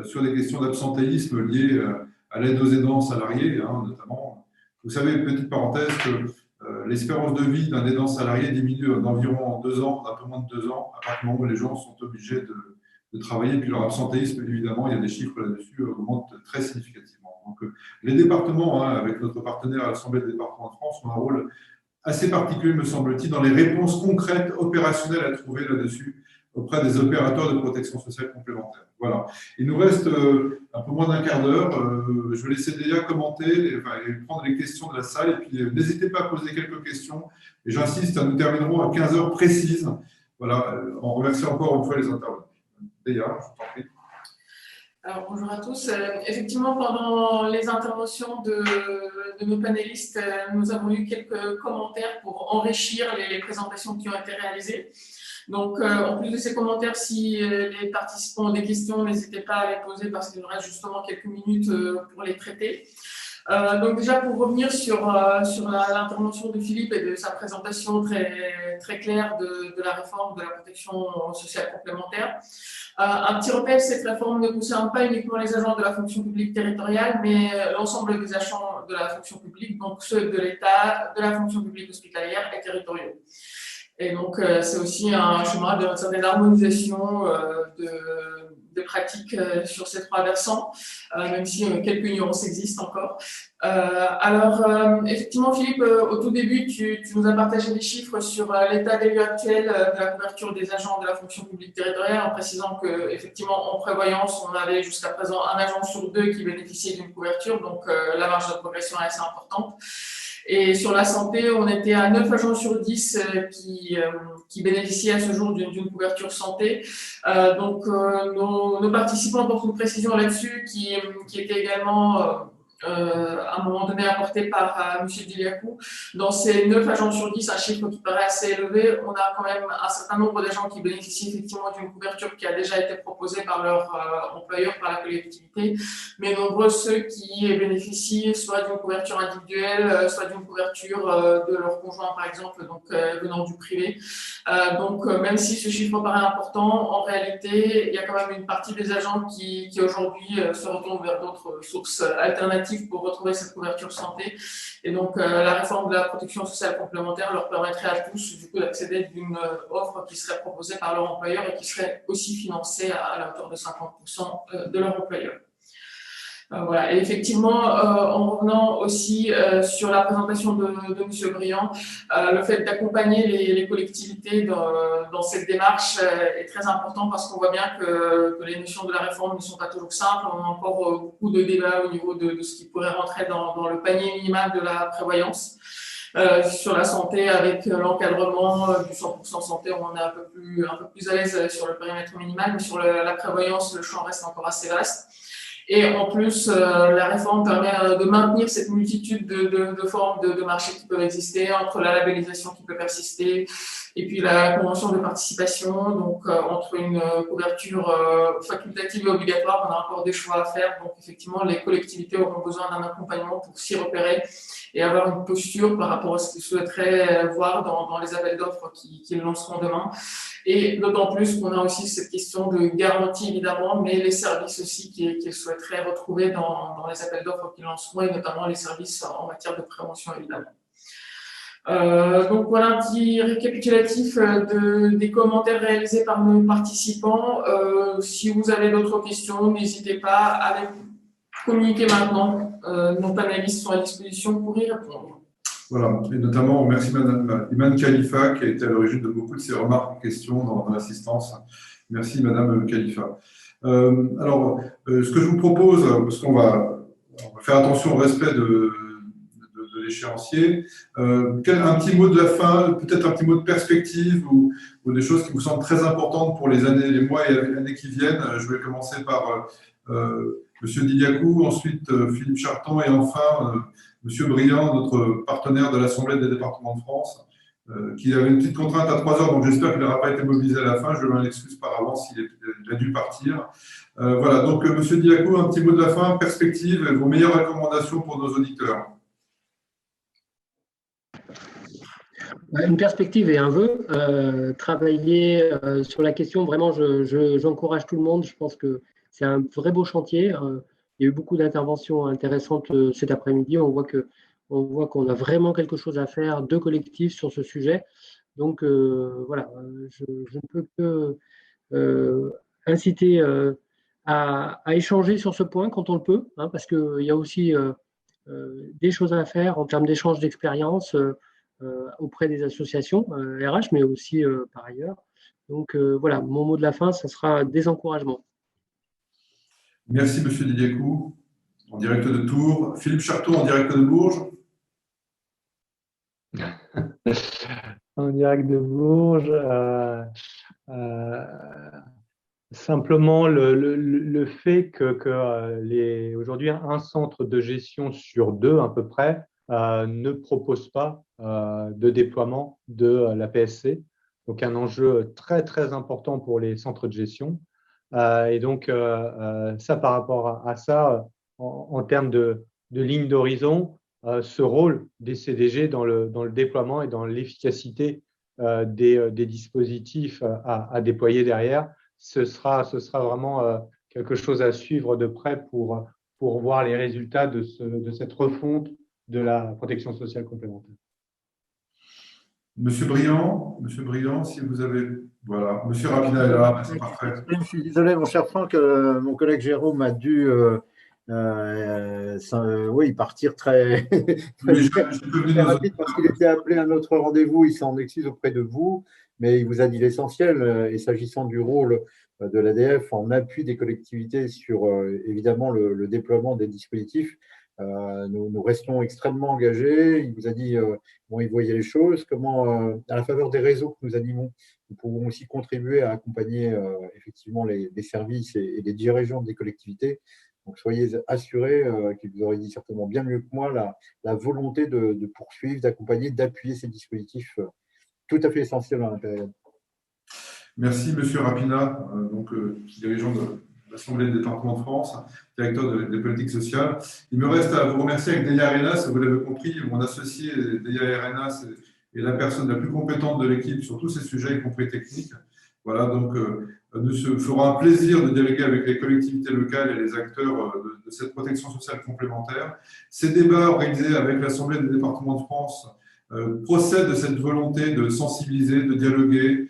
sur des questions d'absentéisme liées à l'aide aux aidants salariés, hein, notamment. Vous savez, petite parenthèse, que l'espérance de vie d'un aidant salarié diminue d'environ 2 ans, un peu moins de 2 ans, à partir du moment où les gens sont obligés de travailler. Puis leur absentéisme, évidemment, il y a des chiffres là-dessus, augmente très significativement. Donc, les départements, hein, avec notre partenaire à l'Assemblée des départements de France, ont un rôle assez particulier, me semble-t-il, dans les réponses concrètes, opérationnelles à trouver là-dessus auprès des opérateurs de protection sociale complémentaire. Voilà. Il nous reste un peu moins d'un quart d'heure. Je vais laisser Delia commenter et prendre les questions de la salle. Et puis, n'hésitez pas à poser quelques questions. Et j'insiste, nous terminerons à 15 heures précises. Voilà, on remercie encore une fois les intervenants. Delia, je t'en prie. Alors, bonjour à tous. Effectivement, pendant les interventions de nos panélistes, nous avons eu quelques commentaires pour enrichir les présentations qui ont été réalisées. Donc, en plus de ces commentaires, si les participants ont des questions, n'hésitez pas à les poser parce qu'il nous reste justement quelques minutes pour les traiter. Donc déjà, pour revenir sur l'intervention de Philippe et de sa présentation très claire de la réforme de la protection sociale complémentaire, un petit rappel, cette réforme ne concerne pas uniquement les agents de la fonction publique territoriale, mais l'ensemble des agents de la fonction publique, donc ceux de l'État, de la fonction publique hospitalière et territoriaux. Et donc, c'est aussi un chemin de certaine harmonisation de pratiques sur ces 3 versants, même si quelques nuances existent encore. Alors, effectivement, Philippe, au tout début, tu nous as partagé des chiffres sur l'état des lieux actuel de la couverture des agents de la fonction publique territoriale, en précisant qu'effectivement, en prévoyance, on avait jusqu'à présent un agent sur 2 qui bénéficiait d'une couverture, donc la marge de progression est assez importante. Et sur la santé, on était à 9 agents sur 10 qui bénéficient à ce jour d'une couverture santé. Donc, nos participants apportent une précision là-dessus qui était également à un moment donné apportée par M. Diliakou. Dans ces 9 agents sur 10, un chiffre qui paraît assez élevé, on a quand même un certain nombre d'agents qui bénéficient effectivement d'une couverture qui a déjà été proposée par leur employeur, par la collectivité, mais nombreux ceux qui bénéficient soit d'une couverture individuelle, soit d'une couverture de leur conjoint, par exemple, donc venant du privé. Donc, même si ce chiffre paraît important, en réalité, il y a quand même une partie des agents qui aujourd'hui se retournent vers d'autres sources alternatives pour retrouver cette couverture santé. Et donc, la réforme de la protection sociale complémentaire leur permettrait à tous, du coup, d'accéder d'une offre qui serait proposée par leur employeur et qui serait aussi financée à la hauteur de 50% de leur employeur. Voilà. Et effectivement, en revenant aussi sur la présentation de M. Briand, le fait d'accompagner les collectivités dans cette démarche est très important parce qu'on voit bien que les notions de la réforme ne sont pas toujours simples. On a encore beaucoup de débats au niveau de ce qui pourrait rentrer dans le panier minimal de la prévoyance. Sur la santé, avec l'encadrement du 100% santé, on est un peu plus à l'aise sur le périmètre minimal, mais sur la prévoyance, le champ reste encore assez vaste. Et en plus, la réforme permet de maintenir cette multitude de formes de marchés qui peuvent exister, entre la labellisation qui peut persister, et puis la convention de participation. Donc, entre une couverture facultative et obligatoire, on a encore des choix à faire. Donc, effectivement, les collectivités auront besoin d'un accompagnement pour s'y repérer et avoir une posture par rapport à ce qu'ils souhaiteraient voir dans les appels d'offres qu'ils lanceront demain. Et d'autant plus qu'on a aussi cette question de garantie, évidemment, mais les services aussi qu'ils souhaiteraient retrouver dans les appels d'offres qu'ils lanceront, et notamment les services en matière de prévention, évidemment. Donc voilà un petit récapitulatif des commentaires réalisés par nos participants. Si vous avez d'autres questions, n'hésitez pas à les communiquer maintenant. Nos panélistes sont à disposition pour y répondre. Voilà, et notamment, merci Madame Iman Khalifa qui a été à l'origine de beaucoup de ces remarques et questions dans l'assistance. Merci Madame Khalifa. Alors, ce que je vous propose, parce qu'on va faire attention au respect de l'échéancier, un petit mot de la fin, peut-être un petit mot de perspective ou des choses qui vous semblent très importantes pour les mois et années qui viennent. Je vais commencer par Monsieur Diliakou, ensuite Philippe Charton et enfin Monsieur Briand, notre partenaire de l'Assemblée des départements de France, qui avait une petite contrainte à 3 heures, donc j'espère qu'il n'aura pas été mobilisé à la fin. Je m'en excuse par avance s'il a dû partir. Voilà, donc Monsieur Diliakou, un petit mot de la fin, perspective, vos meilleures recommandations pour nos auditeurs. Une perspective et un vœu. Travailler sur la question, vraiment, j'encourage tout le monde. Je pense que c'est un vrai beau chantier. Il y a eu beaucoup d'interventions intéressantes cet après-midi. On voit qu'on a vraiment quelque chose à faire de collectif sur ce sujet. Donc, voilà, je ne peux que inciter à échanger sur ce point quand on le peut, hein, parce qu'il y a aussi des choses à faire en termes d'échange d'expérience auprès des associations RH, mais aussi par ailleurs. Donc, voilà, mon mot de la fin, ce sera des encouragements. Merci, Monsieur Diliakou, en direct de Tours. Philippe Charton, en direct de Bourges. En direct de Bourges. Simplement, le fait que aujourd'hui, un centre de gestion sur 2 à peu près ne propose pas de déploiement de la PSC. Donc, un enjeu très, très important pour les centres de gestion. Et donc, ça, par rapport à ça, en termes de ligne d'horizon, ce rôle des CDG dans le déploiement et dans l'efficacité des dispositifs à déployer derrière, ce sera vraiment quelque chose à suivre de près pour voir les résultats de cette refonte de la protection sociale complémentaire. Monsieur Briand, si vous avez… Voilà, Monsieur Rapina est là, c'est parfait. Je suis désolé, mon cher Franck, mon collègue Jérôme a dû oui, partir très, très rapide parce qu'il était appelé à notre rendez-vous. Il s'en excuse auprès de vous, mais il vous a dit l'essentiel. Et s'agissant du rôle de l'ADF en appui des collectivités sur évidemment le déploiement des dispositifs, Nous restons extrêmement engagés. Il vous a dit comment il voyait les choses, comment, à la faveur des réseaux que nous animons, nous pouvons aussi contribuer à accompagner effectivement les services et les dirigeants des collectivités. Donc, soyez assurés qu'il vous aurait dit certainement bien mieux que moi la volonté de poursuivre, d'accompagner, d'appuyer ces dispositifs tout à fait essentiels dans la période. Merci, Monsieur Rapina, dirigeant de l'Assemblée des départements de France, directeur des politiques sociales. Il me reste à vous remercier avec Delia Arenas. Vous l'avez compris, mon associé Delia Arenas est la personne la plus compétente de l'équipe sur tous ces sujets, y compris techniques. Voilà, donc nous ferons un plaisir de dialoguer avec les collectivités locales et les acteurs de cette protection sociale complémentaire. Ces débats organisés avec l'Assemblée des départements de France procèdent de cette volonté de sensibiliser, de dialoguer.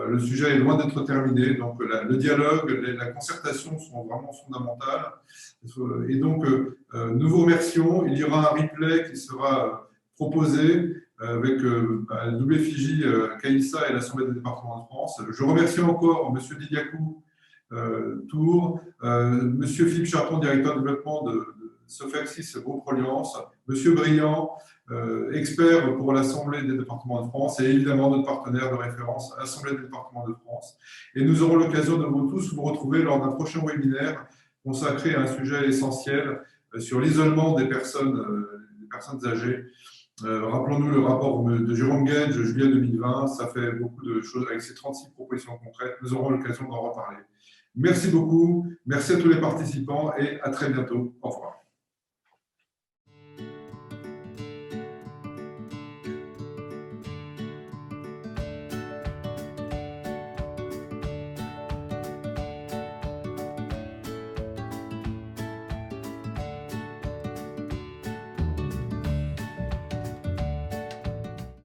Le sujet est loin d'être terminé, donc le dialogue, la concertation sont vraiment fondamentales. Et donc, nous vous remercions. Il y aura un replay qui sera proposé avec la WFIJ, CAISA et l'Assemblée des départements de France. Je remercie encore M. Didiakou Tour, M. Philippe Charton, directeur de développement de Sofaxis Groupe Reliance, M. Briand, expert pour l'Assemblée des départements de France et évidemment notre partenaire de référence, l'Assemblée des départements de France. Et nous aurons l'occasion de vous tous vous retrouver lors d'un prochain webinaire consacré à un sujet essentiel sur l'isolement des personnes âgées. Rappelons-nous le rapport de Jérôme Gage, juillet 2020. Ça fait beaucoup de choses avec ces 36 propositions concrètes. Nous aurons l'occasion d'en reparler. Merci beaucoup. Merci à tous les participants et à très bientôt. Au revoir.